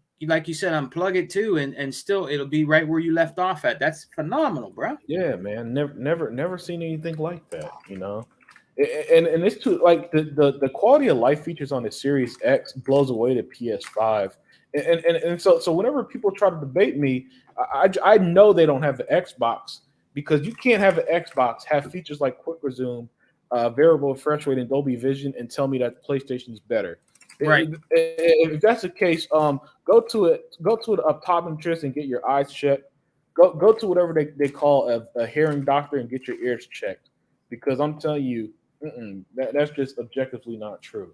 Speaker 1: you said, unplug it too, and still it'll be right where you left off at. That's phenomenal, bro.
Speaker 2: Yeah, man. Never seen anything like that. And it's too like the quality of life features on the Series X blows away the PS5. And so whenever people try to debate me, I know they don't have the Xbox because you can't have an Xbox have features like quick resume, variable refresh rate, and Dolby Vision, and tell me that PlayStation is better.
Speaker 1: Right.
Speaker 2: If that's the case, go to a optometrist and get your eyes checked. Go to whatever they call a hearing doctor and get your ears checked because I'm telling you, that's just objectively not true.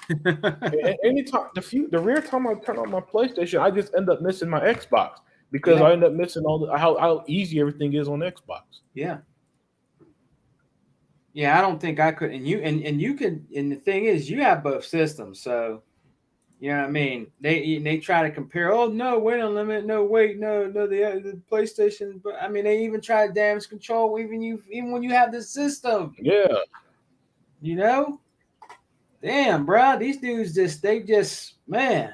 Speaker 2: Anytime the rare time I turn on my PlayStation, I just end up missing my Xbox because
Speaker 1: Yeah.
Speaker 2: I end up missing all how easy everything is on Xbox.
Speaker 1: Yeah. Yeah, I don't think I could. And you could. And the thing is, you have both systems, so you know what I mean. They try to compare. Oh no, wait a limit. No, wait, no. The PlayStation, but I mean, they even try to damage control even when you have the system.
Speaker 2: Yeah,
Speaker 1: You know, damn, bro, these dudes they just man.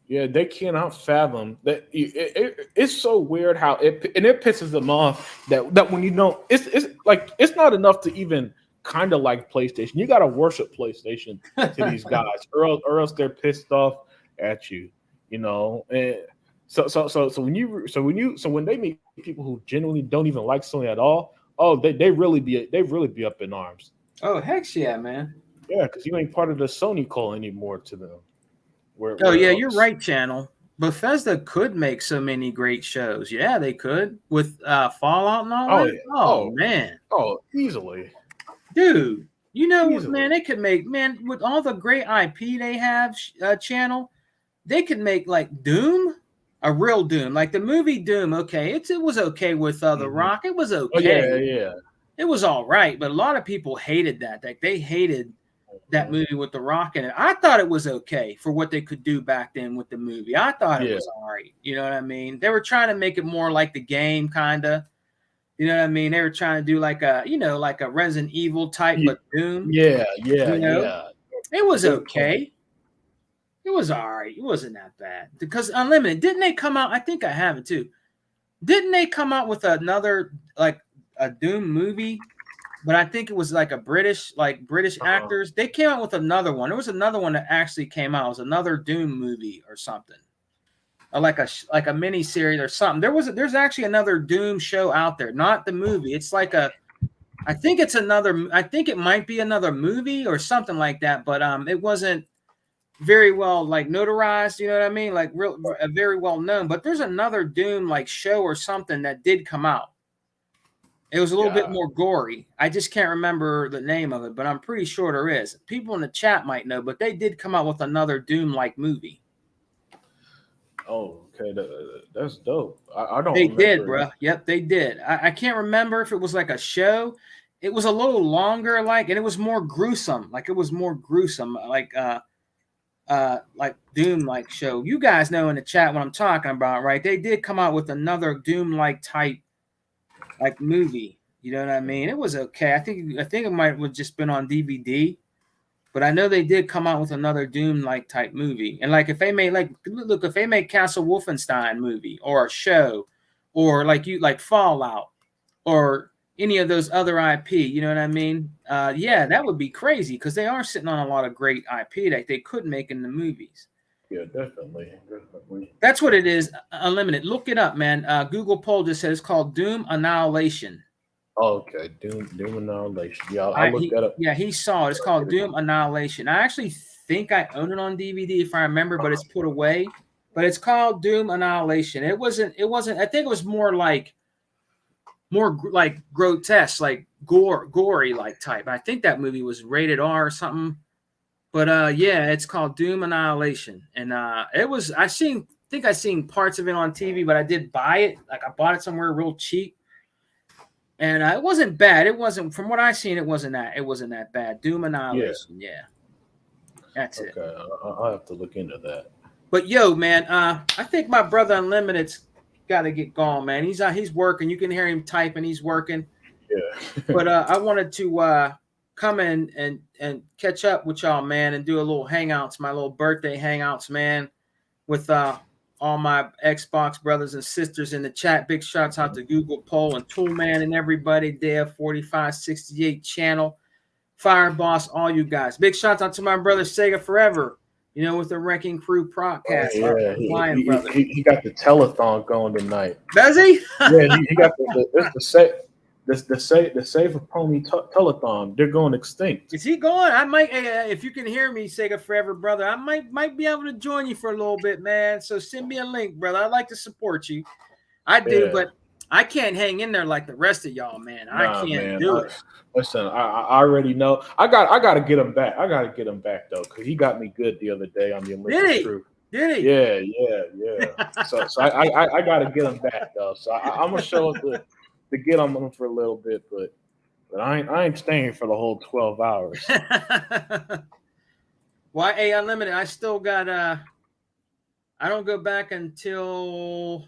Speaker 2: yeah, they cannot fathom that. It's so weird how it pisses them off that when it's like it's not enough to even kind of like PlayStation. You got to worship PlayStation to these guys, or else they're pissed off at you. And so when they meet people who genuinely don't even like Sony at all, oh, they really be up in arms.
Speaker 1: Oh heck yeah, man.
Speaker 2: Yeah, because you ain't part of the Sony call anymore to them. Where
Speaker 1: Oh
Speaker 2: where
Speaker 1: yeah,
Speaker 2: uh,
Speaker 1: you're right, Channel. Bethesda could make so many great shows. Yeah, they could with Fallout and all
Speaker 2: oh
Speaker 1: that.
Speaker 2: yeah,
Speaker 1: Oh man,
Speaker 2: easily,
Speaker 1: dude, you know what, man?
Speaker 2: easily.
Speaker 1: They could make with all the great IP they have. Channel, they could make like Doom, a real Doom, like the movie Doom. Okay, it was okay with The
Speaker 2: Hmm.
Speaker 1: Rock. It was
Speaker 2: Oh yeah,
Speaker 1: okay.
Speaker 2: yeah.
Speaker 1: It was all right, but a lot of people hated that. Like they hated that movie with The Rock in it. I thought it was okay for what they could do back then with the movie. I thought it was all right. You know what I mean? They were trying to make it more like the game, kind of. You know what I mean? They were trying to do like a, like a Resident Evil type, but Doom.
Speaker 2: Yeah.
Speaker 1: It was
Speaker 2: Good point.
Speaker 1: okay. It was all right. It wasn't that bad. Because Unlimited, didn't they come out? I think I have it too. Didn't they come out with another, like a Doom movie? But I think it was like a British actors. They came out with another one. There was another one that actually came out. It was another Doom movie or something, or like a mini series or something. There's actually another Doom show out there, not the movie. It's like I think it might be another movie or something like that. But it wasn't very well like notarized. You know what I mean? Like very well known. But there's another Doom like show or something that did come out. It was a little bit more gory. I just can't remember the name of it, but I'm pretty sure there is. People in the chat might know, but they did come out with another Doom-like movie.
Speaker 2: Oh, okay. That's dope. I don't
Speaker 1: They
Speaker 2: remember.
Speaker 1: did, bro. Yep, they did. I can't remember if it was like a show. It was a little longer, and it was more gruesome. Like, it was more gruesome, like Doom-like show. You guys know in the chat what I'm talking about, right? They did come out with another Doom-like type movie, you know what I mean? It was okay. I think it might have just been on DVD, but I know they did come out with another Doom type movie. And if they made if they made Castle Wolfenstein movie or a show, or like Fallout or any of those other IP, you know what I mean? Yeah, that would be crazy because they are sitting on a lot of great IP that they could make in the movies.
Speaker 2: Yeah, definitely.
Speaker 1: That's what it is. Unlimited. Look it up, man. Google poll just said it's called Doom Annihilation.
Speaker 2: Okay, Doom Annihilation. Yeah, I'll look that up.
Speaker 1: Yeah, he saw it. It's called Doom Annihilation. I actually think I own it on DVD if I remember, but it's put away. But it's called Doom Annihilation. It wasn't. I think it was more like grotesque, like gory type. I think that movie was rated R or something. But yeah, it's called Doom Annihilation, and it was. I think I seen parts of it on TV, but I did buy it. Like I bought it somewhere real cheap, and it wasn't bad. It wasn't, from what I seen, it wasn't that bad. Doom Annihilation, yeah. That's it.
Speaker 2: Okay, I'll have to look into that.
Speaker 1: But yo, man, I think my brother Unlimited's got to get going, man. He's working. You can hear him typing. He's working.
Speaker 2: Yeah.
Speaker 1: But I wanted to come in and catch up with y'all, man, and do a little hangouts, my little birthday hangouts, man, with all my Xbox brothers and sisters in the chat. Big shouts out to Google Poll and Toolman and everybody there, 4568 channel, Fire Boss, all you guys. Big shouts out to my brother Sega Forever, with the Wrecking Crew podcast.
Speaker 2: Oh, yeah, he got the telethon going tonight.
Speaker 1: Does he?
Speaker 2: Yeah, he got the Save a Pony telethon. They're going extinct.
Speaker 1: Is he going? I might, if you can hear me, Sega Forever, brother, I might be able to join you for a little bit, man. So send me a link, brother. I'd like to support you. I do, but I can't hang in there like the rest of y'all, man. I can't do it.
Speaker 2: Listen, I already know. I got to get him back. I got to get him back though, because he got me good the other day on the Olympic Truth.
Speaker 1: Did he?
Speaker 2: Yeah. so I got to get him back though. So I'm gonna show up to get on them for a little bit, but I ain't staying for the whole 12 hours.
Speaker 1: Why, hey, Unlimited, I still got I don't go back until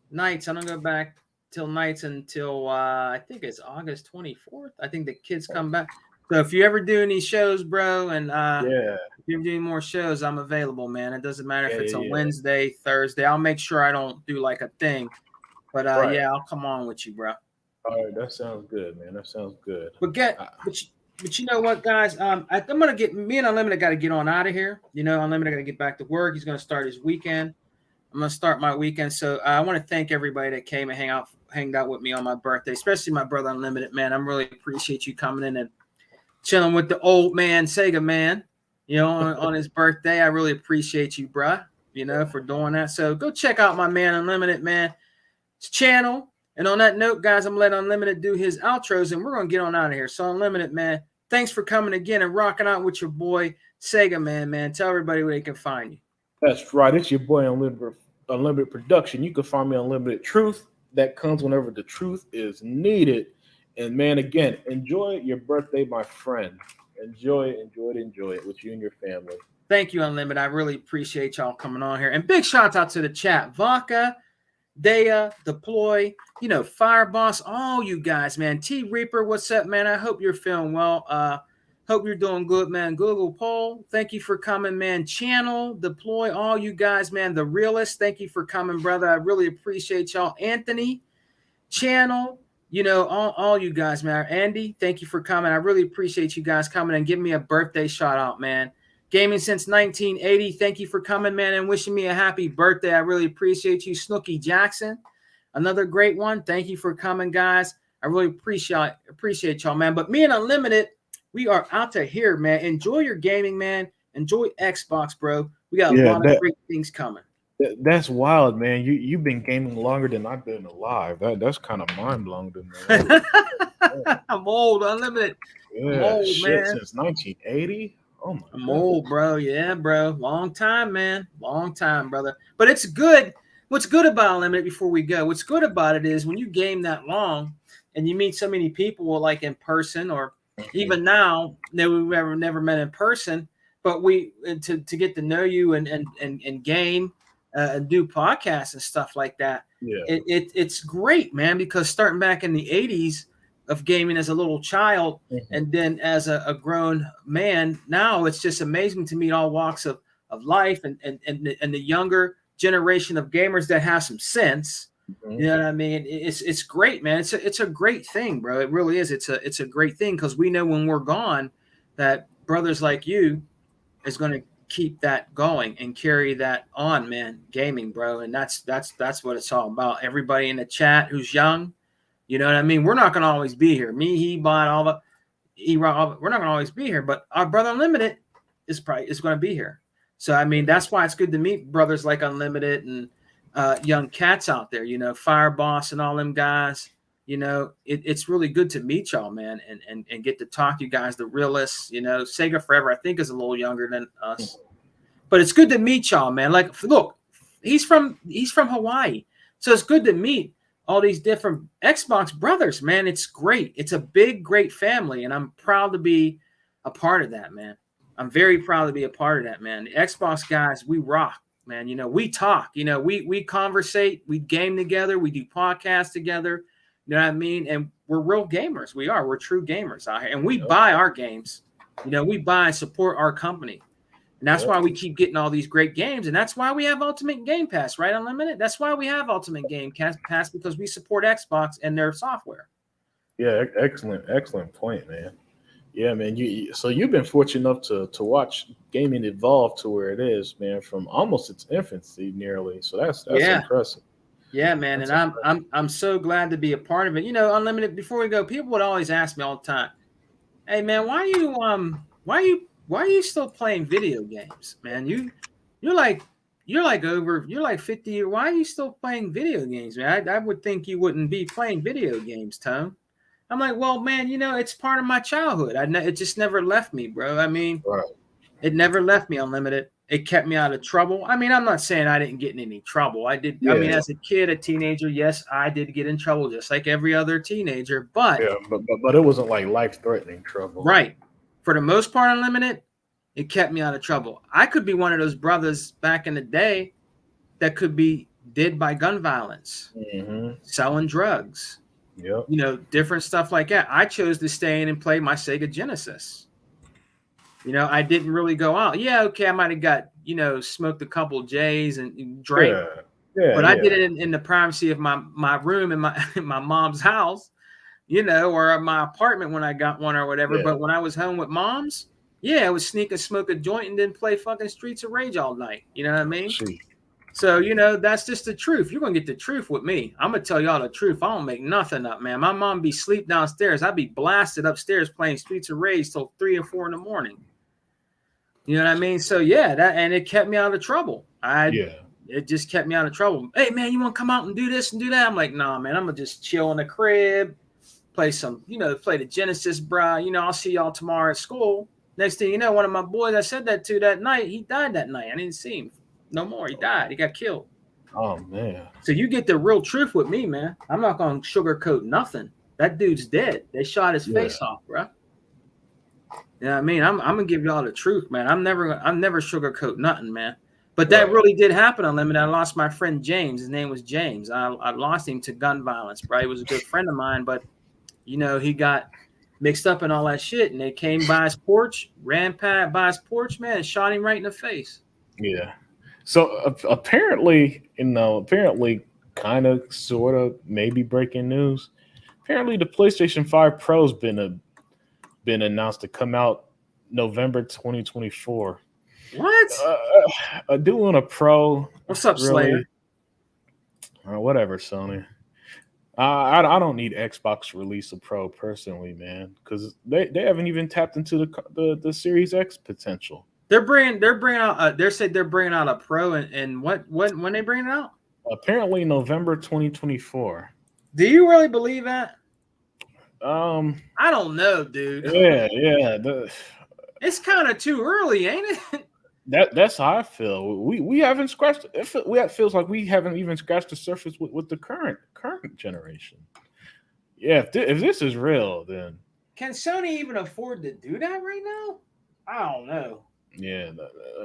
Speaker 1: nights. I don't go back till nights until I think it's August 24th. I think the kids come back. So if you ever do any shows, bro, and if you're doing more shows, I'm available, man. It doesn't matter if it's a Wednesday, Thursday. I'll make sure I don't do like a thing. But yeah, I'll come on with you, bro.
Speaker 2: All right, that sounds good, man. That sounds good.
Speaker 1: But you know what, guys? I'm gonna me and Unlimited got to get on out of here. Unlimited got to get back to work. He's gonna start his weekend. I'm gonna start my weekend. So I want to thank everybody that came and hanged out with me on my birthday, especially my brother Unlimited, man. I really appreciate you coming in and chilling with the old man, Sega man. On his birthday. I really appreciate you, bruh. For doing that. So go check out my man Unlimited, man. Channel. And on that note, guys, I'm gonna let Unlimited do his outros, and we're gonna get on out of here. So Unlimited, man, thanks for coming again and rocking out with your boy Sega man. Tell everybody where they can find you.
Speaker 2: That's right. It's your boy Unlimited Production. You can find me on Unlimited Truth. That comes whenever the truth is needed. And man, again, enjoy your birthday, my friend. Enjoy it with you and your family.
Speaker 1: Thank you, Unlimited. I really appreciate y'all coming on here. And big shout out to the chat. Vodka, Dea, Deploy, Fire Boss, all you guys, man. T Reaper, what's up, man? I hope you're feeling well. Hope you're doing good, man. Google Poll, thank you for coming, man. Channel, Deploy, all you guys, man. The Realist, thank you for coming, brother. I really appreciate y'all. Anthony, Channel, all you guys, man. Andy, thank you for coming. I really appreciate you guys coming and giving me a birthday shout out, man. Gaming since 1980. Thank you for coming, man, and wishing me a happy birthday. I really appreciate you. Snooky Jackson, another great one. Thank you for coming, guys. I really appreciate y'all, man. But me and Unlimited, we are out to here, man. Enjoy your gaming, man. Enjoy Xbox, bro. We got a lot of great things coming.
Speaker 2: That's wild, man. You've been gaming longer than I've been alive. That's kind of mind blowing to
Speaker 1: me. I'm old, Unlimited.
Speaker 2: Yeah, I'm old, man. Since 1980. Oh my!
Speaker 1: I'm old, bro. Yeah, bro. Long time, man. Long time, brother. But it's good. What's good about Unlimited before we go? What's good about it is when you game that long and you meet so many people, like in person, or even now, we've never met in person, but we to get to know you and game and do podcasts and stuff like that.
Speaker 2: Yeah,
Speaker 1: it's great, man. Because starting back in the 80s. Of gaming as a little child and then as a grown man, now it's just amazing to meet all walks of life and the younger generation of gamers that have some sense. You know what I mean? It's great, man. It's a great thing, bro. It really is. It's a great thing because we know when we're gone that brothers like you is going to keep that going and carry that on, man. Gaming, bro, and that's what it's all about. Everybody in the chat who's young. You know what I mean? We're not going to always be here. Me, he, Bot, all the we're not going to always be here. But our brother Unlimited is going to be here. So, I mean, that's why it's good to meet brothers like Unlimited and young cats out there, Fire Boss and all them guys. It's really good to meet y'all, man, and get to talk to you guys, the realists. Sega Forever, I think, is a little younger than us. But it's good to meet y'all, man. Like, look, he's from Hawaii. So it's good to meet all these different Xbox brothers, man. It's great. It's a big, great family, and I'm proud to be a part of that, man. I'm very proud to be a part of that, man. The Xbox guys, we rock, man. We talk, we conversate, we game together, we do podcasts together, you know what I mean? And we're real gamers. We're true gamers out here, and we buy our games. We buy and support our company. And that's why we keep getting all these great games. And that's why we have Ultimate Game Pass, right, Unlimited? That's why we have Ultimate Game Pass, because we support Xbox and their software.
Speaker 2: Yeah, excellent point, man. Yeah, man. So you've been fortunate enough to watch gaming evolve to where it is, man, from almost its infancy nearly. So that's impressive.
Speaker 1: Yeah, man. That's and I'm so glad to be a part of it. Unlimited, before we go, people would always ask me all the time, hey man, why are you still playing video games, man? You're like 50. Why are you still playing video games, man? I would think you wouldn't be playing video games, Tone. I'm like, well, man, it's part of my childhood. It just never left me, bro. I mean, It never left me, Unlimited. It kept me out of trouble. I mean, I'm not saying I didn't get in any trouble. I did. Yeah. I mean, as a kid, a teenager, yes, I did get in trouble just like every other teenager. But
Speaker 2: but it wasn't like life-threatening trouble,
Speaker 1: right? For the most part, Unlimited, it kept me out of trouble. I could be one of those brothers back in the day that could be dead by gun violence, selling drugs, different stuff like that. I chose to stay in and play my Sega Genesis. I didn't really go out. Yeah, okay, I might have got, smoked a couple J's and drank. But I did it in the privacy of my room in my mom's house, or my apartment when I got one or whatever. Yeah. But when I was home with mom's, I would sneak and smoke a joint and then play fucking Streets of Rage all night. You know what I mean? Jeez. So, that's just the truth. You're going to get the truth with me. I'm going to tell y'all the truth. I don't make nothing up, man. My mom be asleep downstairs. I'd be blasted upstairs playing Streets of Rage till 3 or 4 in the morning. You know what I mean? So, and it kept me out of trouble. It just kept me out of trouble. Hey, man, you want to come out and do this and do that? I'm like, nah, man, I'm going to just chill in the crib, play some, play the Genesis, bro. I'll see y'all tomorrow at school. Next thing you know, one of my boys I said that to that night, he died that night. I didn't see him no more. He died. He got killed.
Speaker 2: Oh, man.
Speaker 1: So you get the real truth with me, man. I'm not going to sugarcoat nothing. That dude's dead. They shot his face off, bro. Yeah, I mean, I'm gonna give y'all the truth, man. I'm never sugarcoat nothing, man. But that
Speaker 2: Right.
Speaker 1: really did happen, Unlimited. I lost my friend James. His name was James. I lost him to gun violence, bro. He was a good friend of mine, but he got mixed up in all that shit, and they came by his porch, ran past by his porch, man, and shot him right in the face.
Speaker 2: Yeah. So apparently, kind of, sort of, maybe breaking news. Apparently, the PlayStation 5 Pro's been announced to come out November 2024.
Speaker 1: What?
Speaker 2: Doing a Pro,
Speaker 1: What's up, Slayer?
Speaker 2: really? Whatever, Sony. I don't need Xbox to release a Pro personally, man, because they haven't even tapped into the Series X potential.
Speaker 1: They're bringing out they said they're bringing out a pro, and when they bring it out?
Speaker 2: Apparently, November 2024.
Speaker 1: Do you really believe that?
Speaker 2: Um,
Speaker 1: I don't know, dude.
Speaker 2: yeah.
Speaker 1: It's kind of too early, ain't it?
Speaker 2: That's how I feel. We haven't scratched. It feels like we haven't even scratched the surface with the current generation. Yeah, if this is real, then
Speaker 1: Can Sony even afford to do that right now? I don't know.
Speaker 2: yeah.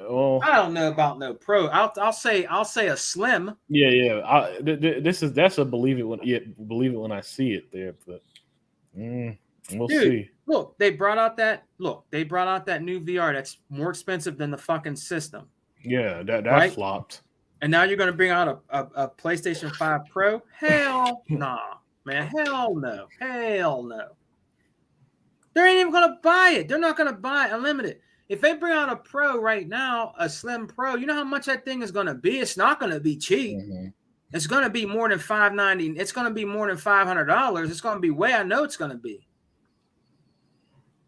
Speaker 2: Well,
Speaker 1: I don't know about no pro. I'll say a slim.
Speaker 2: yeah. That's a believe it when I see it there, but mm, we'll
Speaker 1: Dude,
Speaker 2: see.
Speaker 1: look, they brought out that new VR that's more expensive than the fucking system,
Speaker 2: Yeah, that
Speaker 1: right?
Speaker 2: flopped.
Speaker 1: And now you're gonna bring out a PlayStation 5 Pro? Hell nah, man. Hell no. Hell no. They ain't even gonna buy it. They're not gonna buy Unlimited. If they bring out a Pro right now, a Slim Pro, you know how much that thing is gonna be? It's not gonna be cheap.
Speaker 2: Hmm.
Speaker 1: It's gonna be more than $590. It's gonna be more than $500. It's gonna be way. I know it's gonna be.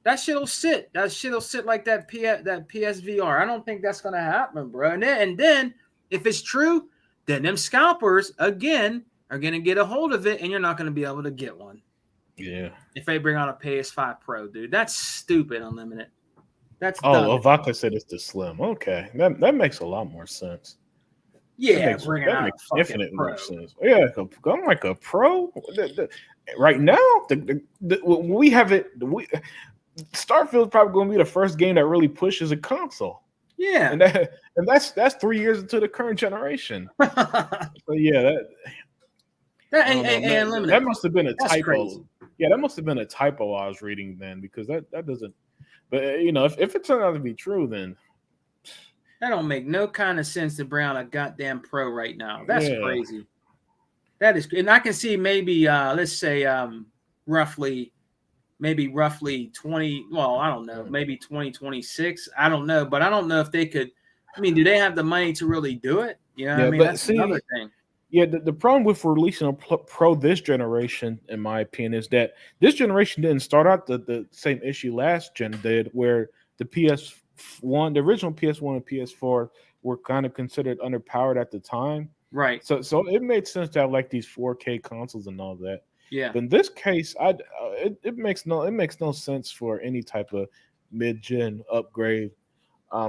Speaker 1: That shit'll sit. That shit'll sit like that PSVR. I don't think that's gonna happen, bro. And then if it's true, then them scalpers again are gonna get a hold of it, and you're not gonna be able to get one
Speaker 2: Yeah.
Speaker 1: if they bring out a PS5 Pro, dude. That's stupid, Unlimited. That's dumb.
Speaker 2: Oh, Avaka said it's the Slim. Okay, that makes a lot more sense.
Speaker 1: Yeah, bringing
Speaker 2: That
Speaker 1: out
Speaker 2: makes
Speaker 1: a fucking
Speaker 2: infinite
Speaker 1: Pro.
Speaker 2: more sense. Yeah, I'm like a pro. Right now, we have it. Starfield's probably going to be the first game that really pushes a console,
Speaker 1: Yeah.
Speaker 2: and that's 3 years into the current generation. So yeah, I don't know. That
Speaker 1: Unlimited.
Speaker 2: must have been a
Speaker 1: That's
Speaker 2: typo.
Speaker 1: crazy.
Speaker 2: Yeah, that must have been a typo I was reading then, because that doesn't. But if it turned out to be true, then
Speaker 1: That don't make no kind of sense to bring out a goddamn Pro right now. That's
Speaker 2: yeah,
Speaker 1: crazy. That is, and I can see maybe let's say roughly roughly 20, well, I don't know, maybe 2026. I don't know, but I don't know if they could. I mean, do they have the money to really do it? You know what I
Speaker 2: yeah.
Speaker 1: mean?
Speaker 2: But
Speaker 1: That's another
Speaker 2: see,
Speaker 1: thing.
Speaker 2: yeah, the problem with releasing a Pro this generation, in my opinion, is that this generation didn't start out the same issue last gen did, where the PS1, the original PS1 and PS4 were kind of considered underpowered at the time.
Speaker 1: Right.
Speaker 2: So it made sense to have like these 4K consoles and all that.
Speaker 1: Yeah.
Speaker 2: But in this case, it makes no sense for any type of mid gen upgrade.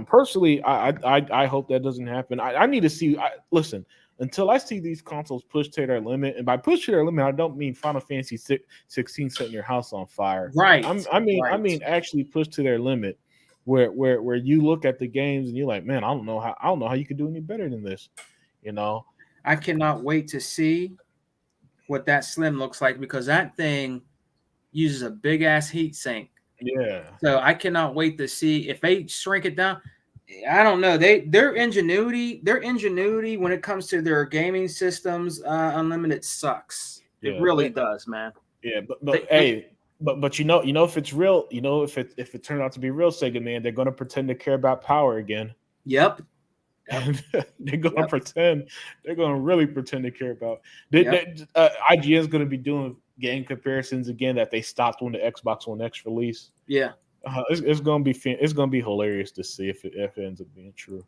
Speaker 2: Personally, I hope that doesn't happen. I need to see. Listen, until I see these consoles push to their limit, and by push to their limit, I don't mean Final Fantasy 16 setting your house on fire.
Speaker 1: Right.
Speaker 2: I mean actually push to their limit, where you look at the games and you're like, man, I don't know how you could do any better than this. You know,
Speaker 1: I cannot wait to see what that Slim looks like, because that thing uses a big ass heat sink.
Speaker 2: yeah,
Speaker 1: So I cannot wait to see if they shrink it down. I don't know. Their ingenuity when it comes to their gaming systems, Unlimited sucks. It
Speaker 2: yeah,
Speaker 1: really does, man.
Speaker 2: yeah. But
Speaker 1: They,
Speaker 2: hey, but if it's real, if it turned out to be real, Sega man, they're gonna pretend to care about power again.
Speaker 1: yep.
Speaker 2: And they're gonna
Speaker 1: Yep.
Speaker 2: pretend. They're gonna really pretend to care about.
Speaker 1: Yep.
Speaker 2: IGN is gonna be doing game comparisons again that they stopped when the Xbox One X release.
Speaker 1: Yeah.
Speaker 2: It's gonna be it's gonna be hilarious to see if it ends up being true.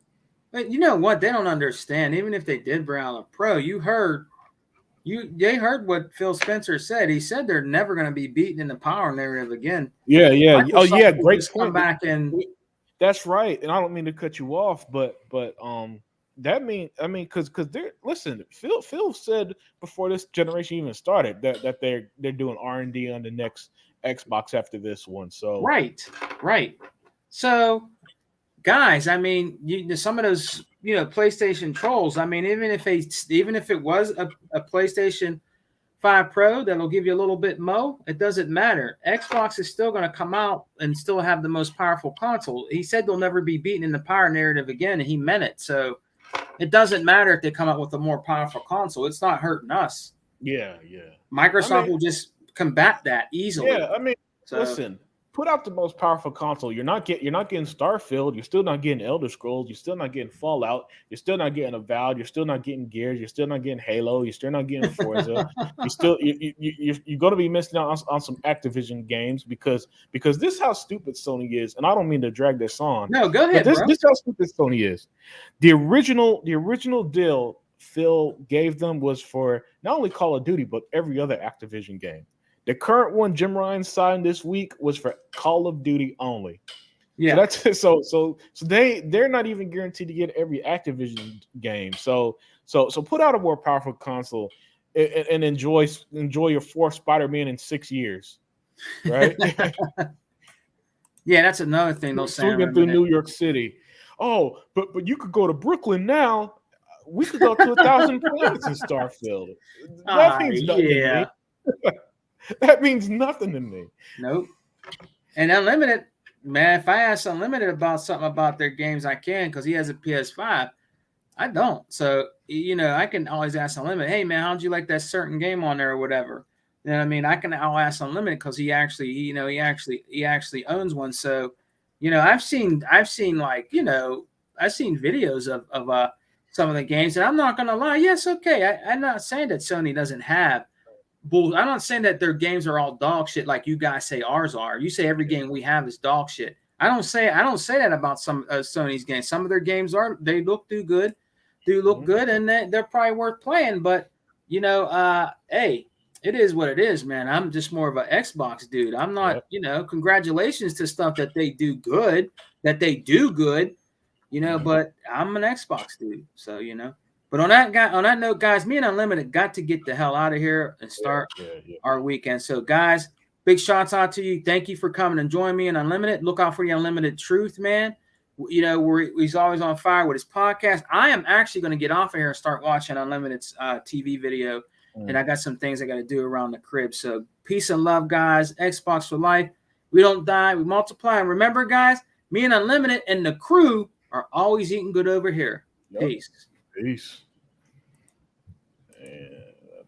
Speaker 1: But you know what? They don't understand. Even if they did bring out a Pro, they heard what Phil Spencer said. He said they're never going to be beaten in the power narrative again.
Speaker 2: Yeah. Oh
Speaker 1: Microsoft
Speaker 2: yeah,
Speaker 1: will
Speaker 2: great
Speaker 1: just come
Speaker 2: point.
Speaker 1: back and
Speaker 2: That's right. And I don't mean to cut you off, but that because they're listen. Phil said before this generation even started that they're doing R&D on the next Xbox after this one. So
Speaker 1: right. So, guys, I mean, some of those, PlayStation trolls. I mean, even if it was a PlayStation 5 Pro that'll give you a little bit more, it doesn't matter. Xbox is still going to come out and still have the most powerful console. He said they'll never be beaten in the power narrative again, and he meant it. So it doesn't matter if they come out with a more powerful console. It's not hurting us.
Speaker 2: yeah.
Speaker 1: Microsoft will just combat that easily.
Speaker 2: Yeah, I mean, listen, put out the most powerful console. You're not getting Starfield. You're still not getting Elder Scrolls. You're still not getting Fallout. You're still not getting Avowed. You're still not getting Gears. You're still not getting Halo. You're still not getting Forza. You're going to be missing out on some Activision games because this is how stupid Sony is. And I don't mean to drag this on.
Speaker 1: No, go ahead,
Speaker 2: this
Speaker 1: bro.
Speaker 2: This is how stupid Sony is. The original deal Phil gave them was for not only Call of Duty but every other Activision game. The current one Jim Ryan signed this week was for Call of Duty only.
Speaker 1: Yeah.
Speaker 2: So they're not even guaranteed to get every Activision game. So put out a more powerful console and enjoy your fourth Spider-Man in 6 years, right?
Speaker 1: Yeah, that's another thing they'll say.
Speaker 2: Swinging through New York City. Oh, but you could go to Brooklyn now. We could go to 1,000 planets in Starfield. That means nothing to me. That means nothing to me.
Speaker 1: Nope. And Unlimited, man, if I ask Unlimited about something about their games, I can, because he has a PS5. I don't. So, I can always ask Unlimited, hey, man, how'd you like that certain game on there or whatever? You know what I mean? I'll ask Unlimited because he actually owns one. So, I've seen videos of some of the games, and I'm not going to lie. Yes, okay. I'm not saying that Sony doesn't have bull. I'm not saying that their games are all dog shit like you guys say ours are. You say every game we have is dog shit. I don't say that about some Sony's games. Some of their games look good, and they're probably worth playing. But hey, it is what it is, man. I'm just more of an Xbox dude. I'm not, congratulations to stuff that they do good, but I'm an Xbox dude. So But on that note, guys, me and Unlimited got to get the hell out of here and start our weekend. So, guys, big shouts out to you. Thank you for coming and joining me in Unlimited. Look out for the Unlimited Truth, man. He's always on fire with his podcast. I am actually going to get off of here and start watching Unlimited's TV video. And I got some things I got to do around the crib. So, peace and love, guys. Xbox for life. We don't die. We multiply. And remember, guys, me and Unlimited and the crew are always eating good over here. Peace.
Speaker 2: Peace. And